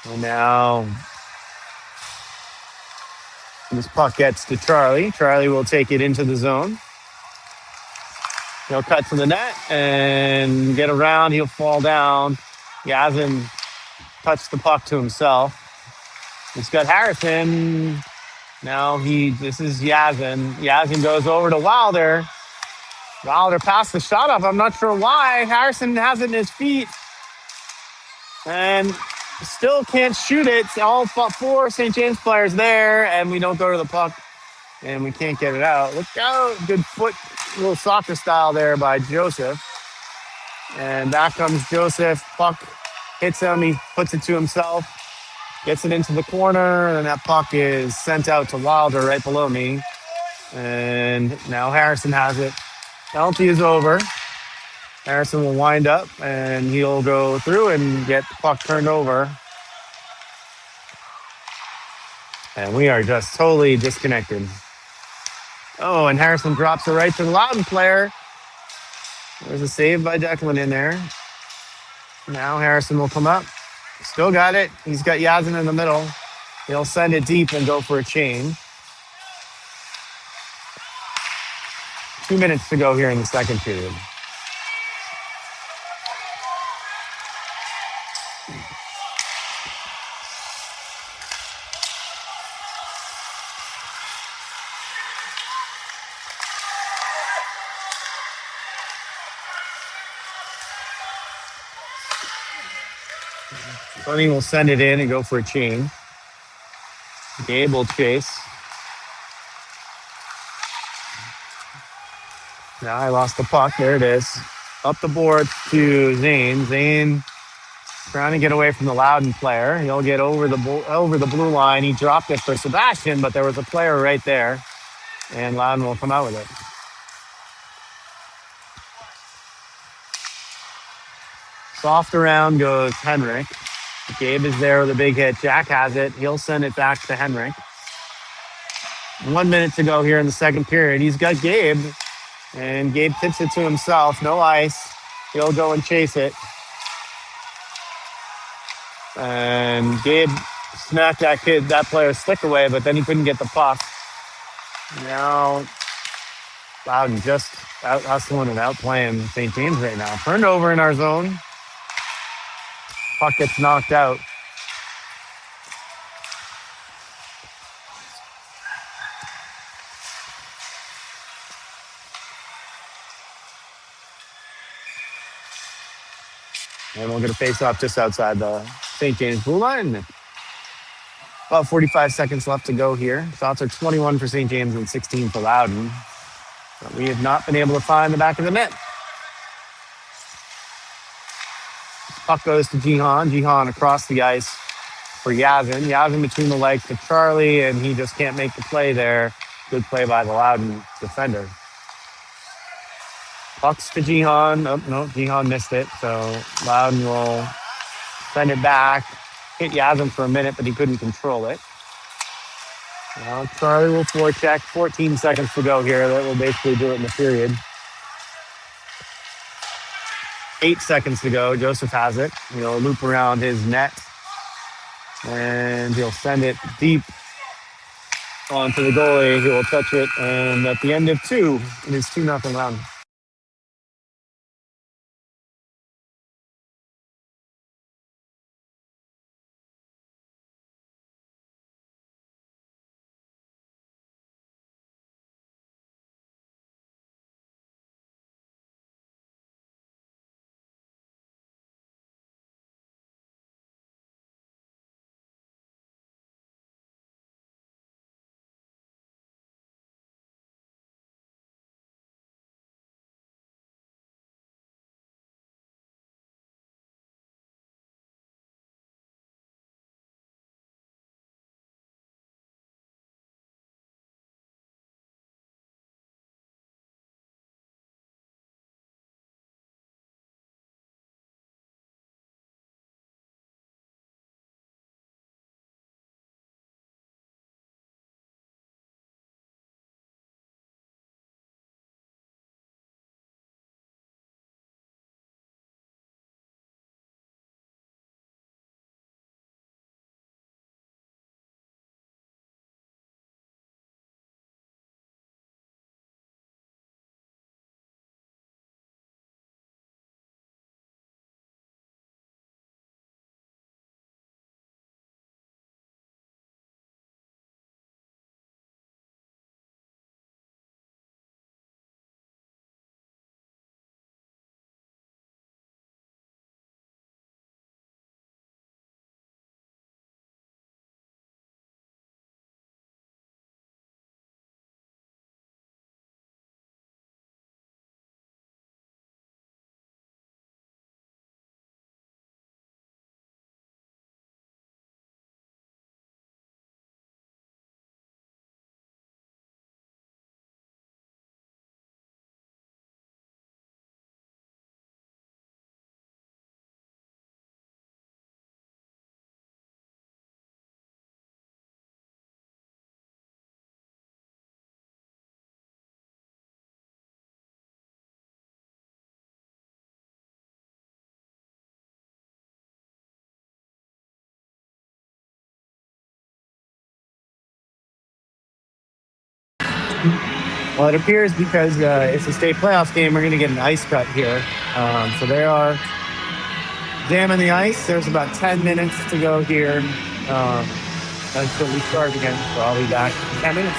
And now this puck gets to Charlie. Charlie will take it into the zone. He'll cut to the net and get around. He'll fall down. Yazin touched the puck to himself. It's got Harrison. Now this is Yazin. Yazin goes over to Wilder. Wilder passed the shot up. I'm not sure why. Harrison has it in his feet. And still can't shoot it. All 4 St. James players there, and we don't go to the puck. And we can't get it out. Look out. Good foot, little soccer style there by Joseph. And back comes Joseph. Puck hits him. He puts it to himself. Gets it into the corner, and that puck is sent out to Wilder right below me. And now Harrison has it. Penalty is over. Harrison will wind up, and he'll go through and get the puck turned over. And we are just totally disconnected. Oh, and Harrison drops it right to the Loudoun player. There's a save by Declan in there. Now Harrison will come up. Still got it. He's got Yazin in the middle. He'll send it deep and go for a change. 2 minutes to go here in the second period. Sonny will send it in and go for a change. Gabe will chase. Now I lost the puck. There it is. Up the board to Zane. Zane trying to get away from the Loudoun player. He'll get over the blue line. He dropped it for Sebastian, but there was a player right there. And Loudoun will come out with it. Soft around goes Henrik. Gabe is there with a big hit. Jack has it. He'll send it back to Henrik. 1 minute to go here in the second period. He's got Gabe, and Gabe tips it to himself. No ice. He'll go and chase it. And Gabe smacked that player's stick away, but then he couldn't get the puck. Now, Loudoun just out hustling and outplaying St. James right now. Turned over in our zone. Puck gets knocked out. And we'll get a face-off just outside the St. James blue line. About 45 seconds left to go here. Shots are 21 for St. James and 16 for Loudoun. But we have not been able to find the back of the net. Puck goes to Jihan. Jihan across the ice for Yazin. Yazin between the legs to Charlie, and he just can't make the play there. Good play by the Loudoun defender. Pucks to Jihan. Oh, no, Jihan missed it. So Loudoun will send it back. Hit Yazin for a minute, but he couldn't control it. Charlie will forecheck. 14 seconds to go here. That will basically do it in the period. 8 seconds to go. Joseph has it. He'll loop around his net and he'll send it deep onto the goalie. He will touch it. And at the end of two, it is 2-0 round. Well, it appears because it's a state playoffs game, we're going to get an ice cut here. So they are jamming the ice. There's about 10 minutes to go here until we start again. So I'll be back in 10 minutes.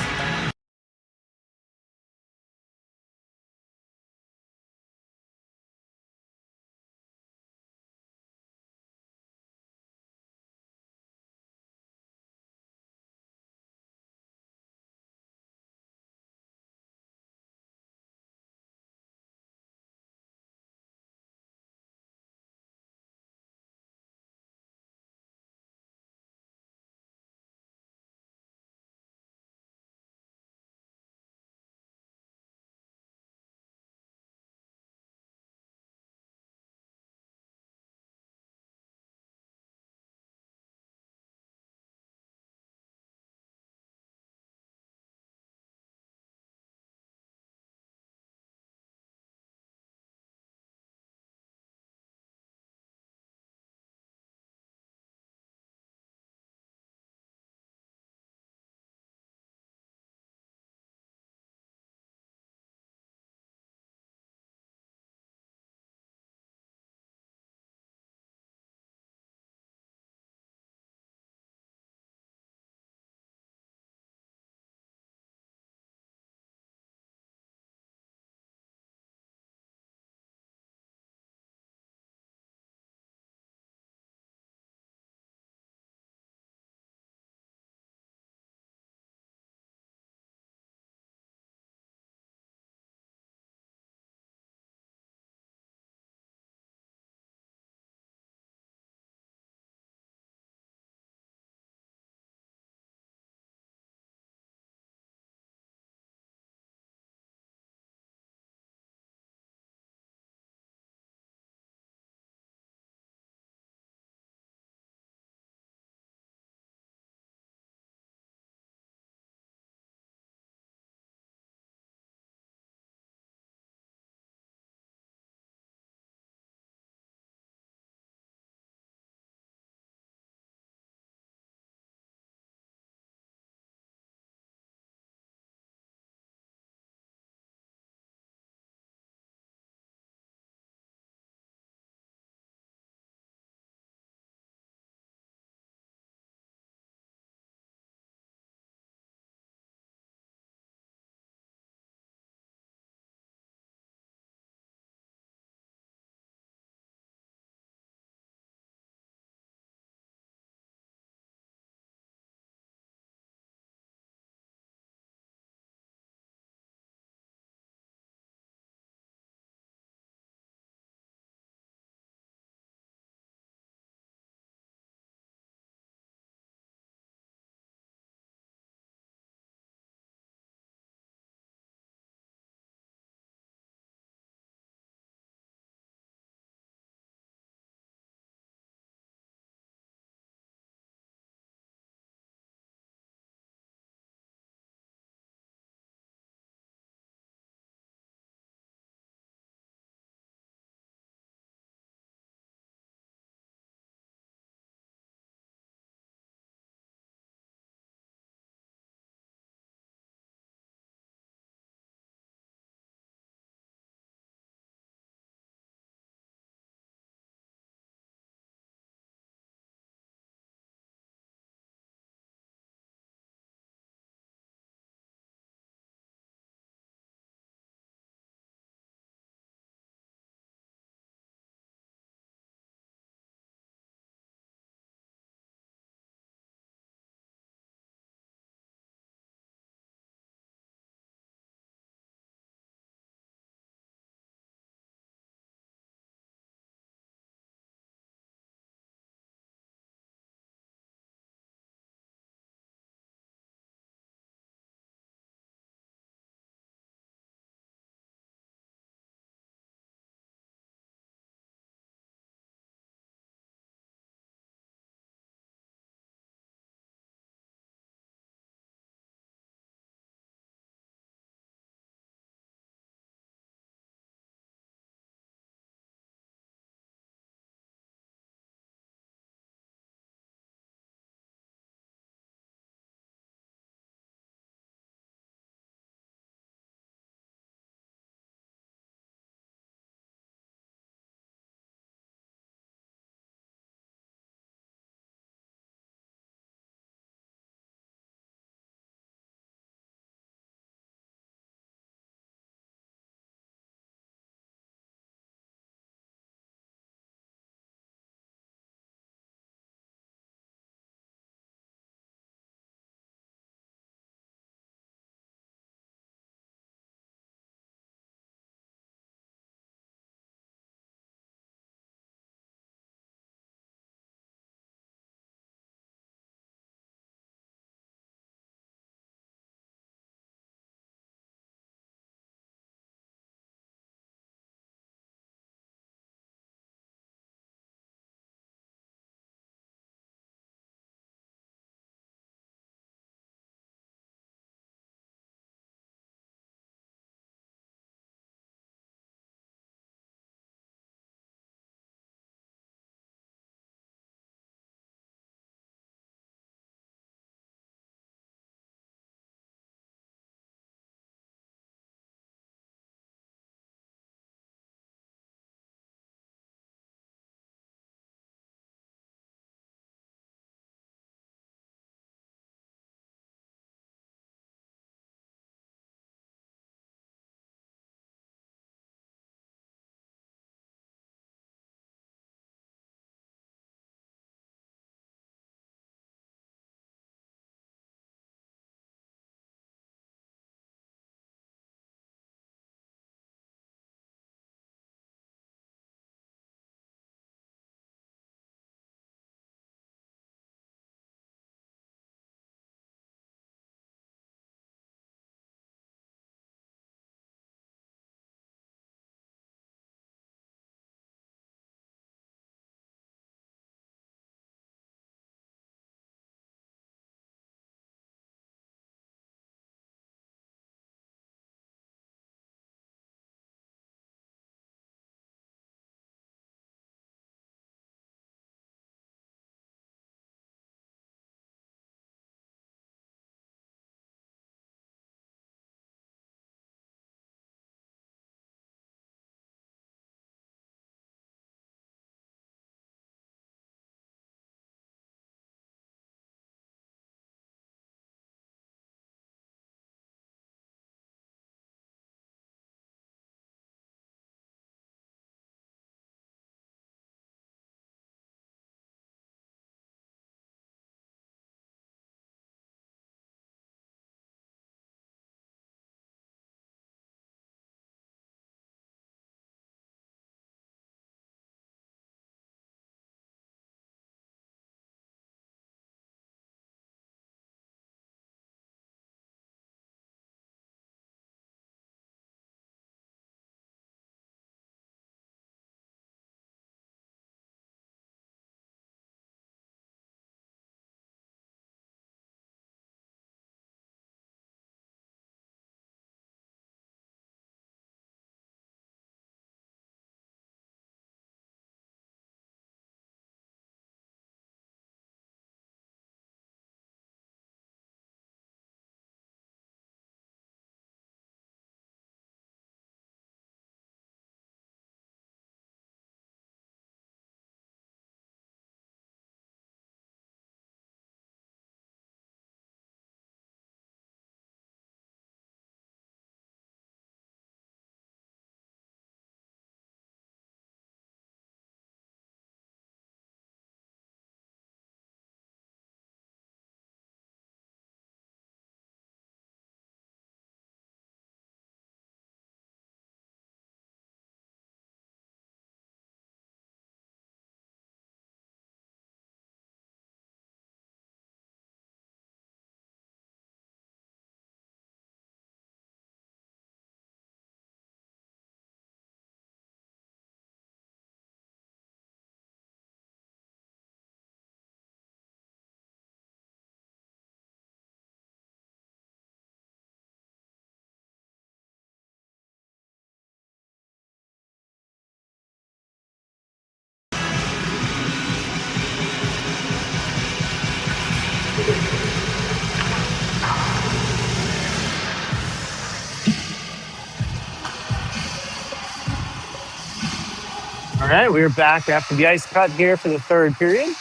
right, we're back after the ice cut here for the third period.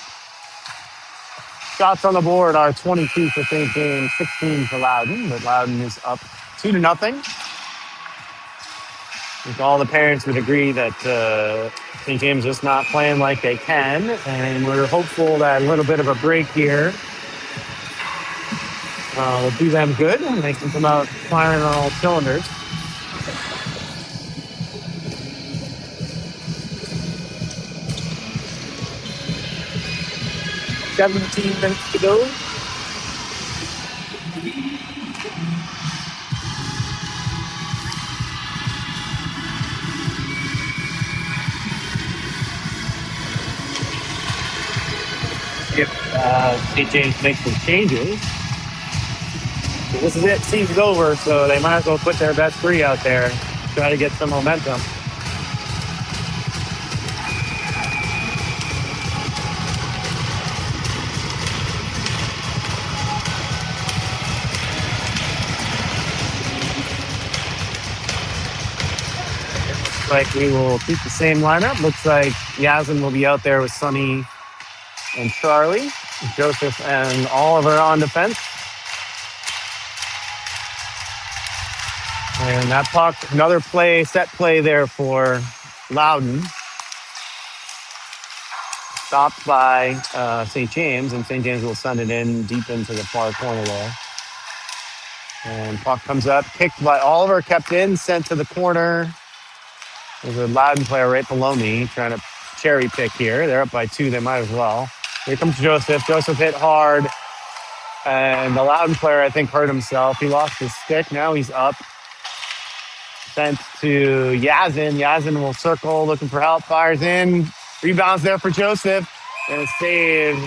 Shots on the board are 22 for St. James, 16 for Loudoun, but Loudoun is up 2-0. I think all the parents would agree that St. James is not playing like they can, and we're hopeful that a little bit of a break here will do them good and they can come out firing on all cylinders. "17 minutes to go. If St. James makes some changes. So this is it. Season's over, so they might as well put their best three out there, try to get some momentum. Looks like we will keep the same lineup. Looks like Yazin will be out there with Sonny and Charlie, Joseph and Oliver on defense. And that puck, another set play there for Loudoun. Stopped by St. James, and St. James will send it in deep into the far corner there. And puck comes up, kicked by Oliver, kept in, sent to the corner. There's a Loudoun player right below me trying to cherry pick here. They're up by 2, they might as well. Here comes Joseph. Joseph hit hard, and the Loudoun player, I think, hurt himself. He lost his stick. Now he's up. Sent to Yazin. Yazin will circle, looking for help, fires in. Rebounds there for Joseph, and it's saved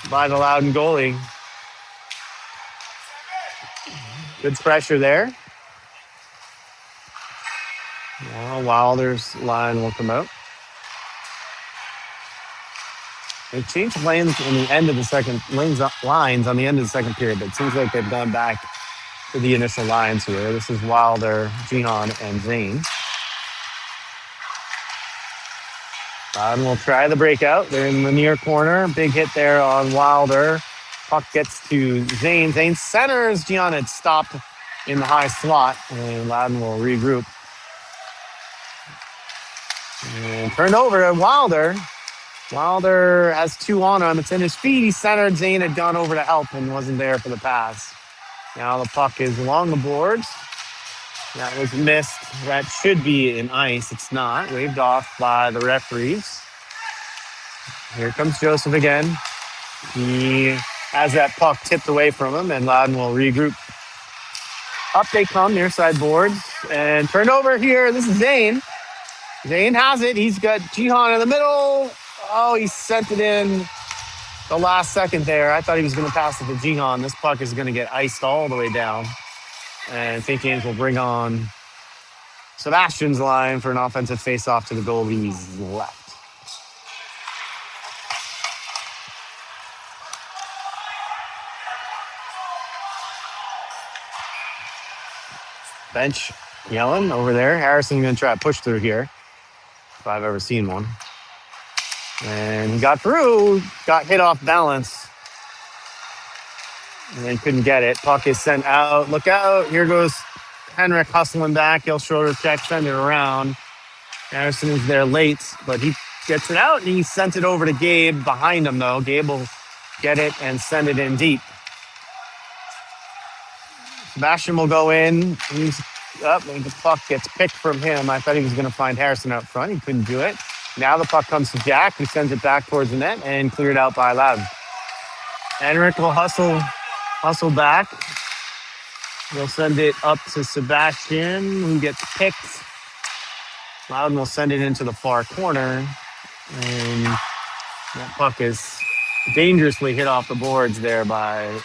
by the Loudoun goalie. Good pressure there. Well, Wilder's line will come out. They changed lines on the end of the second lines on the end of the second period, but it seems like they've gone back to the initial lines here. This is Wilder, Jihan, and Zane. Loudoun will try the breakout. They're in the near corner. Big hit there on Wilder. Puck gets to Zane. Zane centers. Jihan had stopped in the high slot, and Loudoun will regroup. And turned over to Wilder. Wilder has 2 on him. It's in his feet. He centered. Zane had gone over to help and wasn't there for the pass. Now the puck is along the boards. That was missed. That should be an ice. It's not. Waved off by the referees. Here comes Joseph again. He has that puck tipped away from him, and Loudoun will regroup. Up they come, near side boards, and turned over here. This is Zane. Zane has it. He's got Jihan in the middle. Oh, he sent it in the last second there. I thought he was going to pass it to Jihan. This puck is going to get iced all the way down. And St. James will bring on Sebastian's line for an offensive face-off to the goalie's left. Bench yelling over there. Harrison's going to try to push through here, if I've ever seen one. And he got through, got hit off balance, and then couldn't get it. Puck is sent out. Look out. Here goes Henrik hustling back. He'll shoulder check, send it around. Harrison is there late, but he gets it out, and he sent it over to Gabe behind him, though. Gabe will get it and send it in deep. Sebastian will go in. He's up, and the puck gets picked from him. I thought he was going to find Harrison out front. He couldn't do it. Now the puck comes to Jack, who sends it back towards the net and cleared out by Loudoun. Henrik will hustle back. He'll send it up to Sebastian, who gets picked. Loudoun will send it into the far corner. And that puck is dangerously hit off the boards there by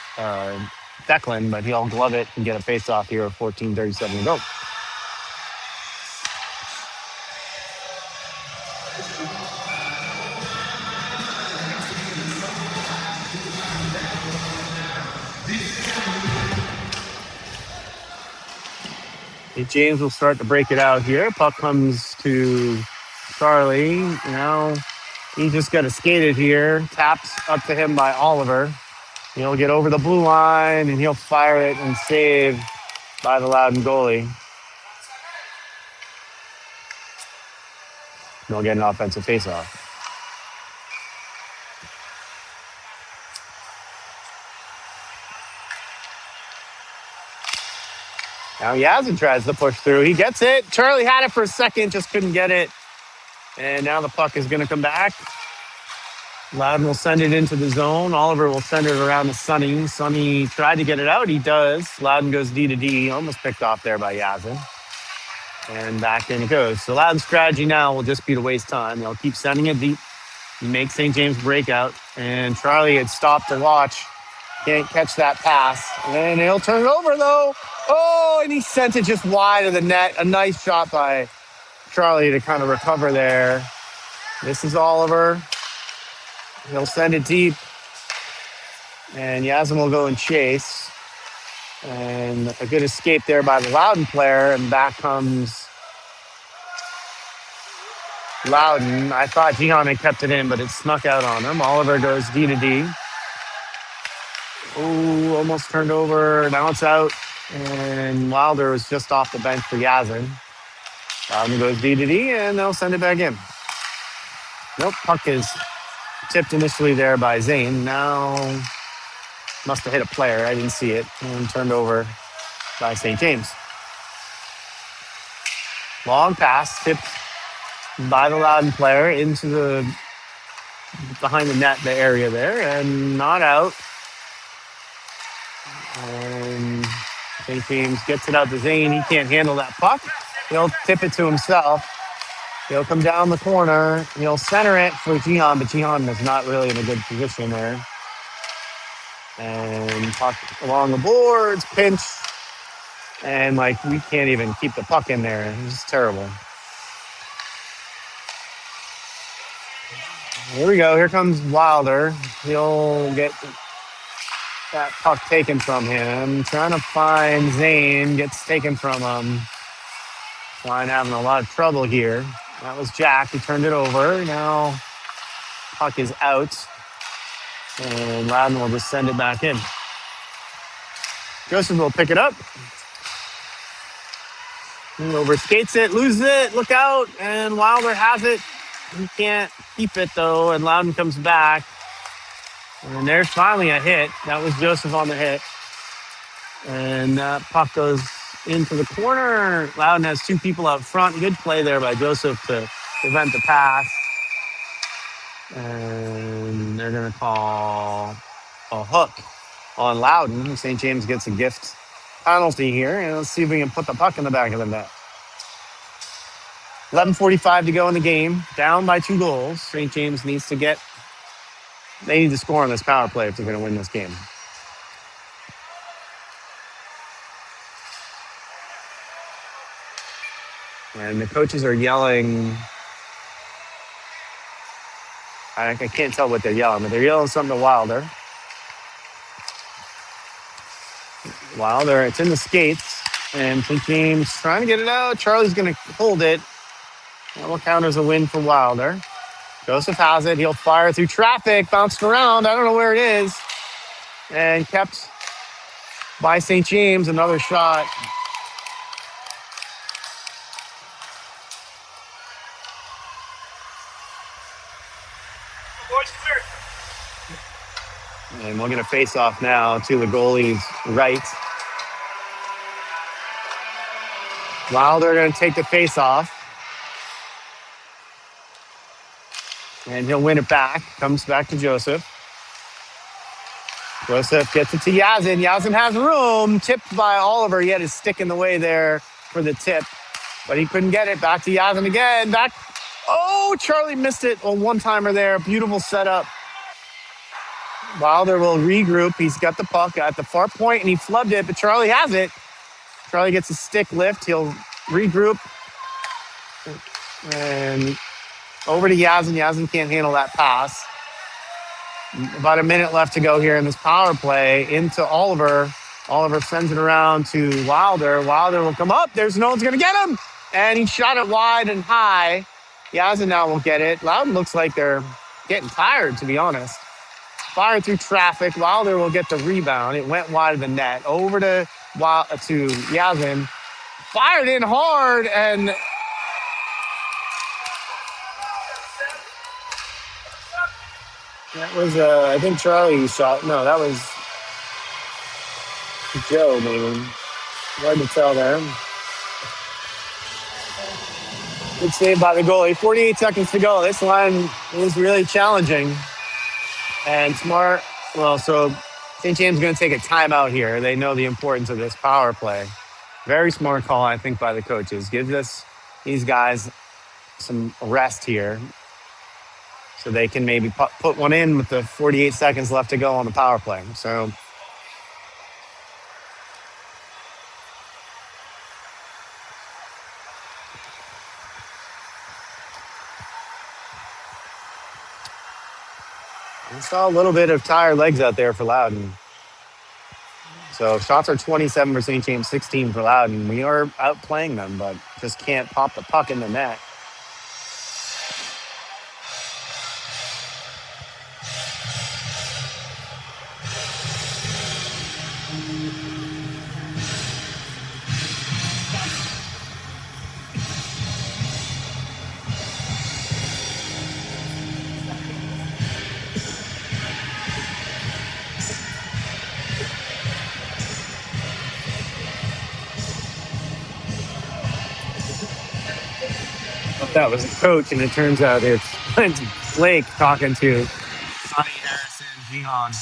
Declan, but he'll glove it and get a face-off here at 14:37 to go. James will start to break it out here. Puck comes to Charlie, he just got skated here. Taps up to him by Oliver. He'll get over the blue line, and he'll fire it and save by the Loudoun goalie. They'll get an offensive faceoff. Now Yazin tries to push through. He gets it. Charlie had it for a second, just couldn't get it. And now the puck is going to come back. Loudoun will send it into the zone. Oliver will send it around to Sonny. Sonny tried to get it out. He does. Loudoun goes D to D. Almost picked off there by Yazin. And back in it goes. So Loudoun's strategy now will just be to waste time. They'll keep sending it deep. Make St. James break out. And Charlie had stopped to watch. Can't catch that pass. And he'll turn it over, though. Oh, and he sent it just wide of the net. A nice shot by Charlie to kind of recover there. This is Oliver. He'll send it deep. And Yazin will go and chase. And a good escape there by the Loudoun player. And back comes Loudoun. I thought Jihan had kept it in, but it snuck out on him. Oliver goes D to D. Oh, almost turned over. Now it's out. And Wilder was just off the bench for Yazin. Loudoun goes D to D, and they'll send it back in. Nope, puck is tipped initially there by Zane. Now must have hit a player. I didn't see it. And turned over by St. James. Long pass, tipped by the Loudoun player into the behind the net, the area there, and not out. And St. James gets it out to Zane. He can't handle that puck. He'll tip it to himself. He'll come down the corner. He'll center it for Jihan, but Jihan is not really in a good position there. And puck along the boards, pinch. And, we can't even keep the puck in there. It's terrible. Here we go. Here comes Wilder. He'll get that puck taken from him. Trying to find Zane. Gets taken from him. Line having a lot of trouble here. That was Jack. He turned it over. Now puck is out. And Loudoun will just send it back in. Joseph will pick it up. He overskates it, loses it. Look out. And Wilder has it. He can't keep it, though. And Loudoun comes back. And there's finally a hit. That was Joseph on the hit. And that puck goes into the corner. Loudoun has two people out front. Good play there by Joseph to prevent the pass. And they're going to call a hook on Loudoun. St. James gets a gift penalty here. And let's see if we can put the puck in the back of the net. 11:45 to go in the game. Down by 2 goals. St. James needs to they need to score on this power play if they're going to win this game. And the coaches are yelling. I can't tell what they're yelling, but they're yelling something to Wilder. Wilder, it's in the skates. And St. James trying to get it out. Charlie's going to hold it. That will count as a win for Wilder. Joseph has it. He'll fire through traffic. Bounced around. I don't know where it is. And kept by St. James. Another shot. And we'll get a face-off now to the goalie's right. Wilder going to take the face-off. And he'll win it back. Comes back to Joseph. Joseph gets it to Yazin. Yazin has room. Tipped by Oliver. He had his stick in the way there for the tip. But he couldn't get it. Back to Yazin again. Back. Oh, Charlie missed it. A one-timer there. Beautiful setup. Wilder will regroup. He's got the puck at the far point, and he flubbed it, but Charlie has it. Charlie gets a stick lift. He'll regroup. And over to Yazin. Yazin can't handle that pass. About a minute left to go here in this power play. Into Oliver. Oliver sends it around to Wilder. Wilder will come up. There's no one's going to get him. And he shot it wide and high. Yazin now will get it. Loudoun looks like they're getting tired, to be honest. Fired through traffic. Wilder will get the rebound. It went wide of the net. Over to Yazin. Fired in hard, and that was, I think Charlie shot. No, that was Joe, maybe. Hard to tell there. Good save by the goalie. 48 seconds to go. This line is really challenging. And smart. Well, so St. James is going to take a timeout here. They know the importance of this power play. Very smart call, I think, by the coaches. Gives these guys some rest here so they can maybe put one in with the 48 seconds left to go on the power play. So I saw a little bit of tired legs out there for Loudoun. So shots are 27 for St. James, 16 for Loudoun. We are outplaying them, but just can't pop the puck in the net. That was the coach, and it turns out it's Blake talking to Sonny Harrison, Jihan,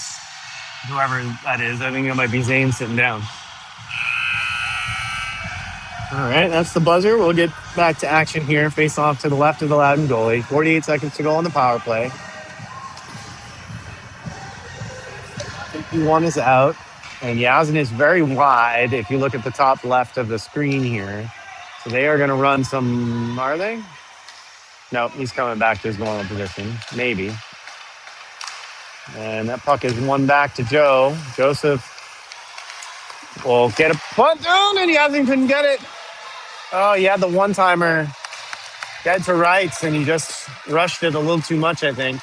whoever that is. I think it might be Zane sitting down. All right, that's the buzzer. We'll get back to action here. Face off to the left of the Loudoun goalie. 48 seconds to go on the power play. 51 is out, and Yazin is very wide if you look at the top left of the screen here. So they are going to run some, are they? No, he's coming back to his normal position. Maybe. And that puck is won back to Joe. Joseph will get a punt down, and Yazin couldn't get it. Oh, he had the one-timer dead to rights, and he just rushed it a little too much, I think.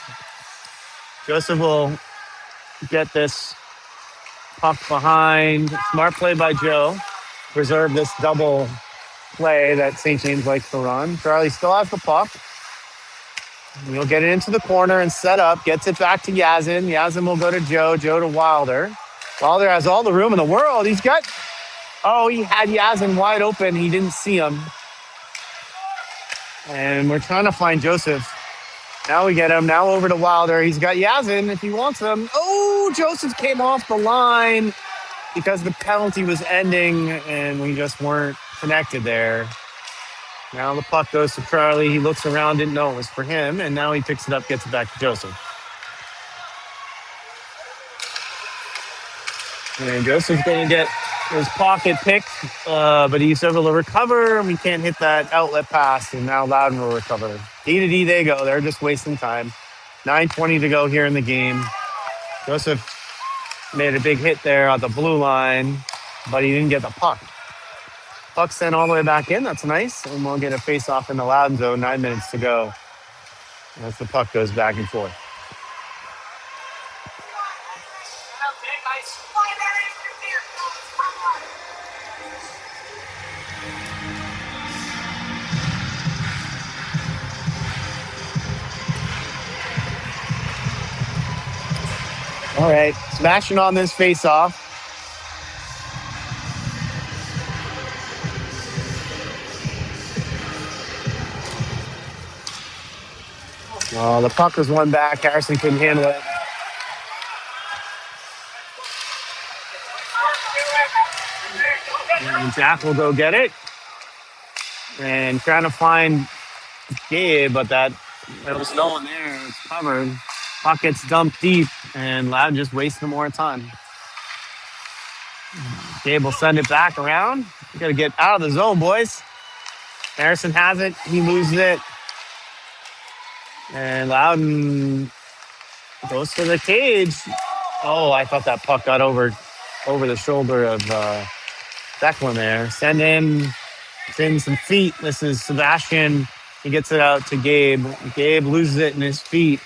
Joseph will get this puck behind. Smart play by Joe. Preserve this double play that St. James likes to run. Charlie still has the puck. He'll get it into the corner and set up. Gets it back to Yazin. Yazin will go to Joe. Joe to Wilder. Wilder has all the room in the world. He had Yazin wide open. He didn't see him. And we're trying to find Joseph. Now we get him. Now over to Wilder. He's got Yazin if he wants him. Oh, Joseph came off the line because the penalty was ending and we just weren't connected there. Now the puck goes to Charlie. He looks around, didn't know it was for him, and now he picks it up, gets it back to Joseph. And Joseph's going to get his pocket picked, but he's able to recover, and we can't hit that outlet pass, and now Loudoun will recover. D to D they go. They're just wasting time. 9:20 to go here in the game. Joseph made a big hit there on the blue line, but he didn't get the puck. Puck sent all the way back in. That's nice. And we'll get a face-off in the Loudoun zone. 9 minutes to go as the puck goes back and forth. All right, smashing on this face-off. Oh, the puck was won back. Harrison couldn't handle it. And Jack will go get it. And trying to find Gabe, but there was no one there. It's covered. Puck gets dumped deep, and Loudoun just wasting more time. Gabe will send it back around. You got to get out of the zone, boys. Harrison has it. He loses it. And Loudoun goes for the cage. Oh, I thought that puck got over the shoulder of Declan there. Send in some feet. This is Sebastian He gets it out to Gabe. Gabe loses it in his feet.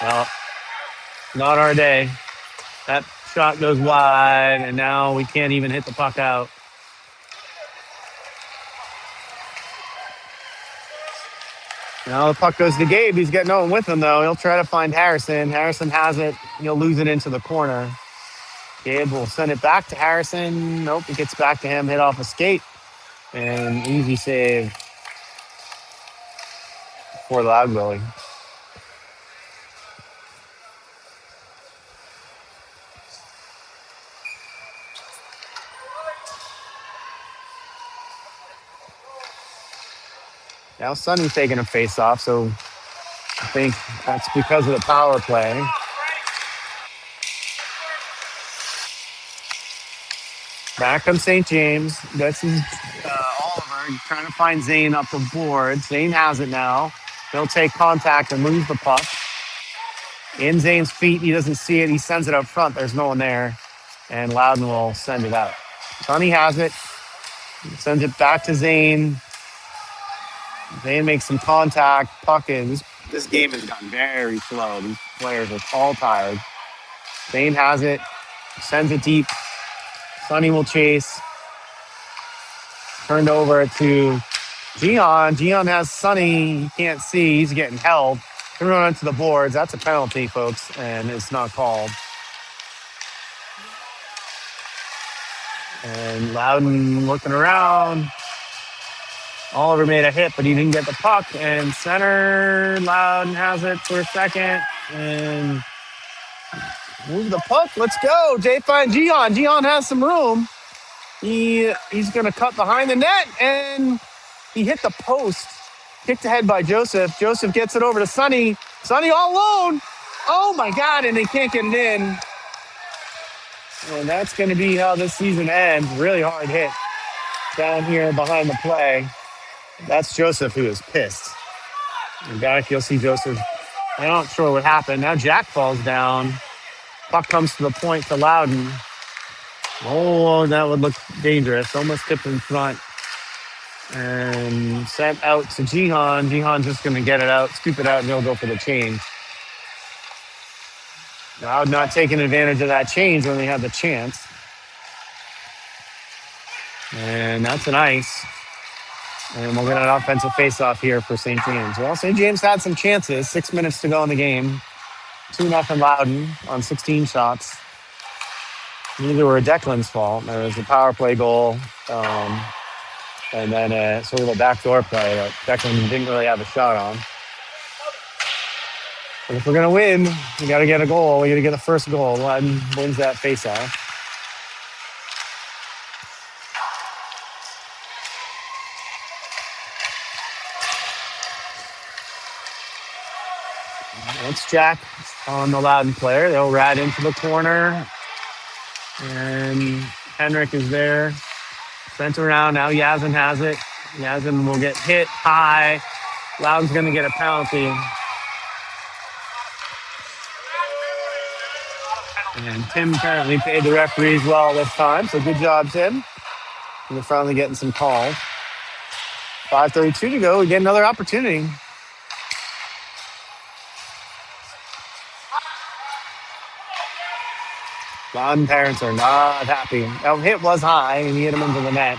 Well, not our day. That shot goes wide, and now we can't even hit the puck out. Now the puck goes to Gabe. He's getting on with him, though. He'll try to find Harrison. Harrison has it. He'll lose it into the corner. Gabe will send it back to Harrison. Nope, it gets back to him. Hit off a skate. And easy save for Loudville. Now Sonny's taking a face-off, so I think that's because of the power play. Back comes St. James. This is Oliver trying to find Zane up the board. Zane has it now. He'll take contact and lose the puck. In Zane's feet, he doesn't see it. He sends it up front. There's no one there. And Loudoun will send it out. Sonny has it. He sends it back to Zane. Zane makes some contact. Puck in. This game has gotten very slow. These players are all tired. Zane has it. Sends it deep. Sonny will chase. Turned over to Gian. Gian has Sonny. He can't see. He's getting held. They're running onto the boards. That's a penalty, folks, and it's not called. And Loudoun looking around. Oliver made a hit, but he didn't get the puck. And center, Loudoun has it for a second. And move the puck. Let's go. Jay finds Gian. Gian has some room. He's going to cut behind the net, and he hit the post. Kicked ahead by Joseph. Joseph gets it over to Sonny. Sonny all alone. Oh, my God, and they can't get it in. And that's going to be how this season ends. Really hard hit down here behind the play. That's Joseph, who is pissed. And back, you'll see Joseph. I'm not sure what happened. Now Jack falls down. Puck comes to the point to Loudoun. Oh, that would look dangerous. Almost tipped in front. And sent out to Jihan. Jihan's just going to get it out, scoop it out, and he'll go for the change. Loudoun not taking advantage of that change when they had the chance. And that's an ice. And we'll get an offensive faceoff here for St. James. Well, St. James had some chances. 6 minutes to go in the game. 2-0 Loudoun on 16 shots. Neither were Declan's fault. There was a power play goal. And then sort of a backdoor play that Declan didn't really have a shot on. But if we're going to win, we got to get a goal. We got to get the first goal. Loudoun wins that faceoff. It's Jack on the Loudoun player. They'll rat into the corner. And Henrik is there. Sent around. Now Yazin has it. Yazin will get hit high. Loudoun's going to get a penalty. And Tim apparently paid the referees well this time. So good job, Tim. We're finally getting some calls. 5:32 to go. We get another opportunity. Loudoun parents are not happy. That hit was high, and he hit him into the net.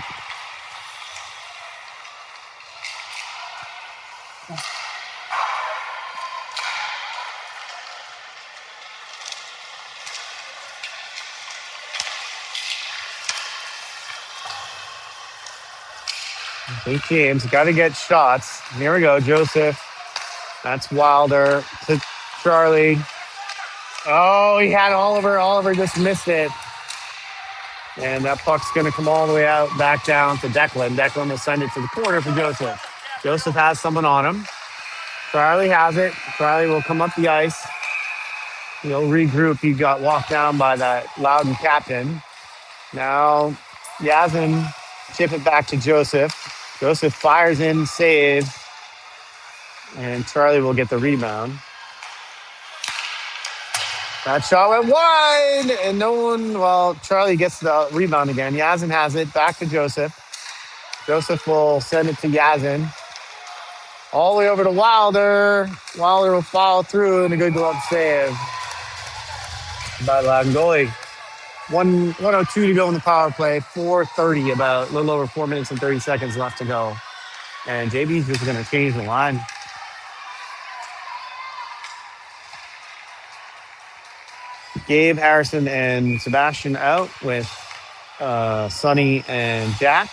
St. James got to get shots. Here we go, Joseph. That's Wilder to Charlie. Oh, he had Oliver. Oliver just missed it. And that puck's going to come all the way out, back down to Declan. Declan will send it to the corner for Joseph. Joseph has someone on him. Charlie has it. Charlie will come up the ice. He'll regroup. He got walked down by that Loudoun captain. Now, Yazin chip it back to Joseph. Joseph fires in, save. And Charlie will get the rebound. That shot went wide, and Charlie gets the rebound again. Yazin has it, back to Joseph. Joseph will send it to Yazin. All the way over to Wilder. Wilder will follow through and a good glove save by Loudoun goalie. 102 to go in the power play. 4:30, about a little over 4 minutes and 30 seconds left to go. And JB's just going to change the line. Gabe, Harrison, and Sebastian out with Sonny and Jack.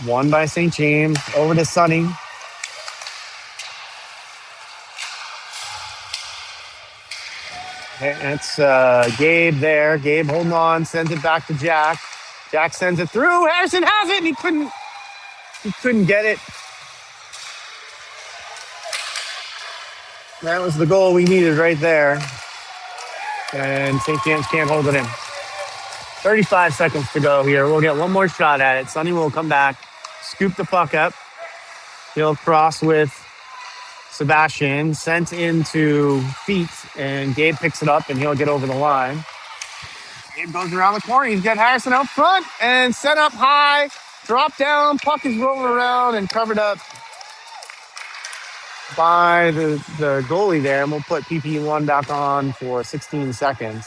One by St. James. Over to Sonny. It's Gabe there. Gabe holding on, sends it back to Jack. Jack sends it through. Harrison has it, and he couldn't get it. That was the goal we needed right there. And St. James can't hold it in. 35 seconds to go here. We'll get one more shot at it. Sonny will come back, scoop the puck up. He'll cross with Sebastian, sent into feet, and Gabe picks it up, and he'll get over the line. Gabe goes around the corner. He's got Harrison out front and set up high. Drop down. Puck is rolling around and covered up by the goalie there. And we'll put PP1 back on for 16 seconds.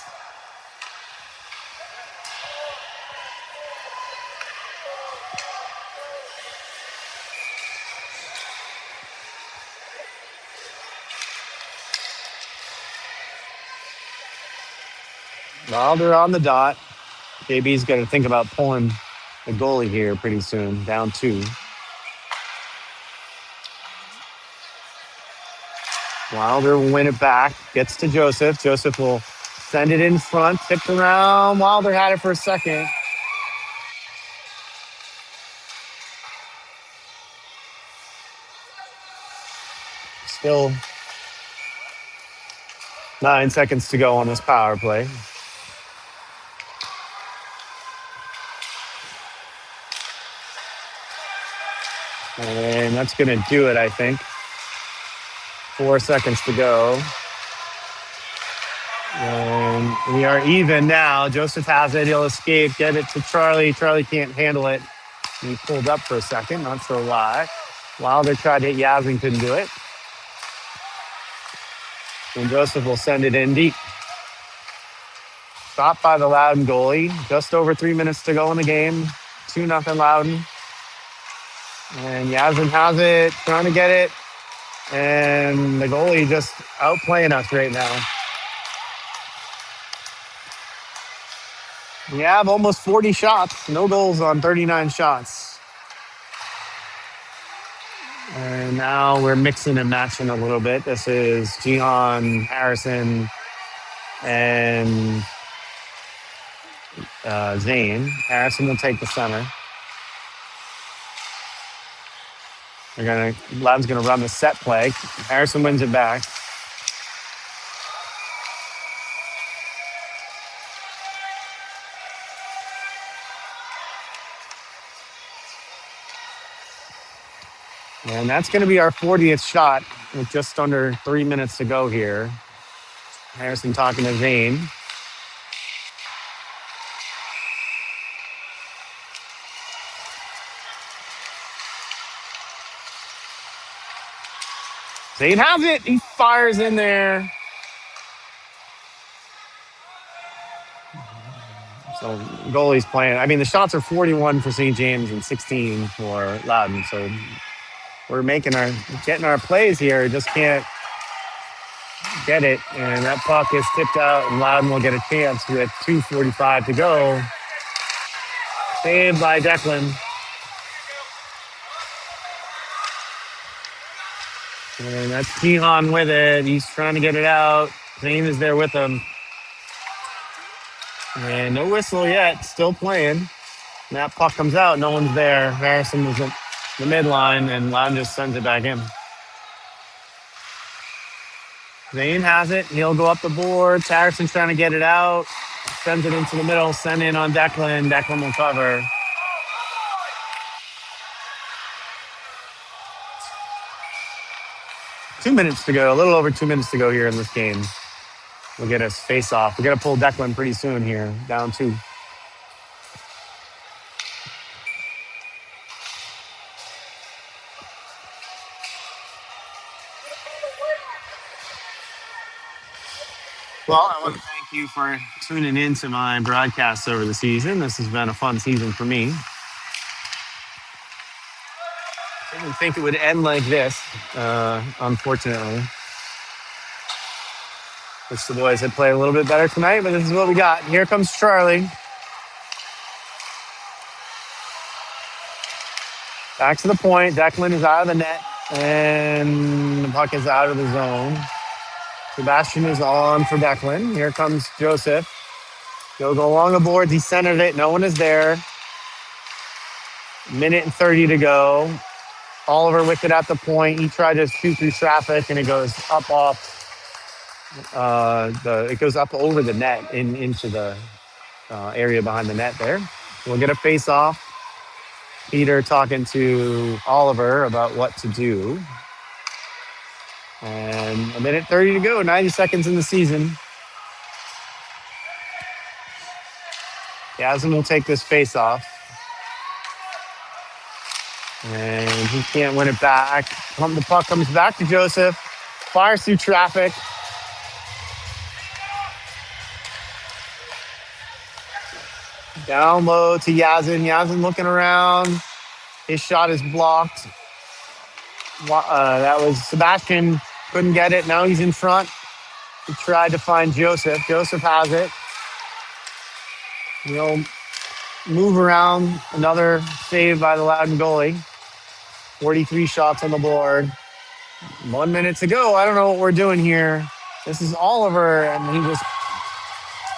Well, they're on the dot. JB's going to think about pulling the goalie here pretty soon. Down 2. Wilder will win it back. Gets to Joseph. Joseph will send it in front. Tipped around. Wilder had it for a second. Still 9 seconds to go on this power play. And that's going to do it, I think. 4 seconds to go. And we are even now. Joseph has it. He'll escape. Get it to Charlie. Charlie can't handle it. He pulled up for a second. Not sure why. Wilder tried to hit Yaz and couldn't do it. And Joseph will send it in deep. Stopped by the Loudoun goalie. Just over 3 minutes to go in the game. 2-0 Loudoun. And Yasmin has it, trying to get it. And the goalie just outplaying us right now. We have almost 40 shots. No goals on 39 shots. And now we're mixing and matching a little bit. This is Jihan, Harrison, and Zane. Harrison will take the center. Loudoun's gonna run the set play. Harrison wins it back. And that's going to be our 40th shot with just under 3 minutes to go here. Harrison talking to Zane. Zane has it. He fires in there. So goalie's playing. I mean, the shots are 41 for St. James and 16 for Loudoun. So we're getting our plays here. Just can't get it. And that puck is tipped out, and Loudoun will get a chance with 2:45 to go. Saved by Declan. And that's Jihan with it. He's trying to get it out. Zane is there with him. And no whistle yet. Still playing. And that puck comes out. No one's there. Harrison was at the midline, and Loudoun just sends it back in. Zane has it. He'll go up the boards. Harrison's trying to get it out. Sends it into the middle. Send in on Declan. Declan will cover. A little over 2 minutes to go here in this game. We'll get us face off. We're going to pull Declan pretty soon here, down 2. Well, I want to thank you for tuning in to my broadcasts over the season. This has been a fun season for me. I didn't think it would end like this, unfortunately. Wish the boys had played a little bit better tonight, but this is what we got. Here comes Charlie. Back to the point. Declan is out of the net, and the puck is out of the zone. Sebastian is on for Declan. Here comes Joseph. He'll go along the boards. He centered it. No one is there. Minute and 30 to go. Oliver with it at the point. He tried to shoot through traffic, and it goes up off. It goes up over the net into the area behind the net there. We'll get a face off. Peter talking to Oliver about what to do. And a minute 30 to go, 90 seconds in the season. Yasmin will take this face off. And he can't win it back. The puck comes back to Joseph. Fires through traffic. Down low to Yazin. Yazin looking around. His shot is blocked. That was Sebastian. Couldn't get it. Now he's in front. He tried to find Joseph. Joseph has it. He'll move around. Another save by the Loudoun goalie. 43 shots on the board. 1 minute to go. I don't know what we're doing here. This is Oliver, and he just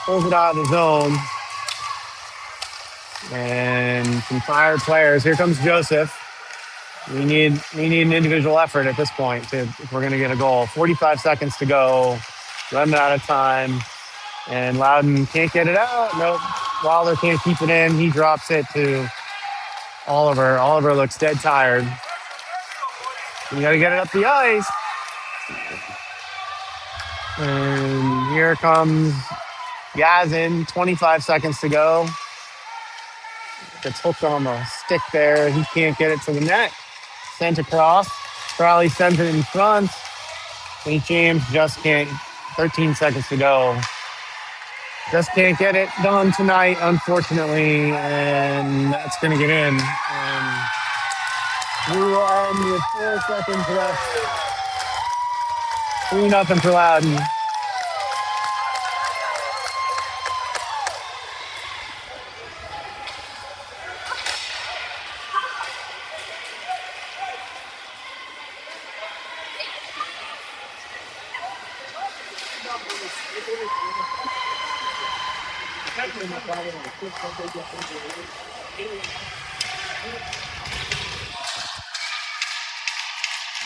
pulls it out of the zone. And some tired players. Here comes Joseph. We need an individual effort at this point if we're going to get a goal. 45 seconds to go. Running out of time. And Loudoun can't get it out. Nope. Wilder can't keep it in. He drops it to Oliver. Oliver looks dead tired. You got to get it up the ice. And here comes Yazin. 25 seconds to go. Gets hooked on the stick there. He can't get it to the net. Sent across. Crowley sends it in front. St. James just can't. 13 seconds to go. Just can't get it done tonight, unfortunately. And that's going to get in. And we will end with 4 seconds left. 3-0 for Loudoun.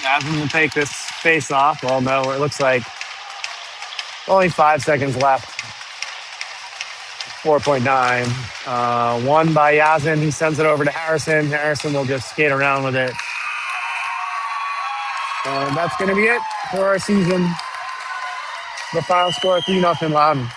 Jasmine will take this face off. Well, no, it looks like only 5 seconds left. 4.9. One by Yazin. He sends it over to Harrison. Harrison will just skate around with it. And that's going to be it for our season. The final score, 3-0 Loudoun.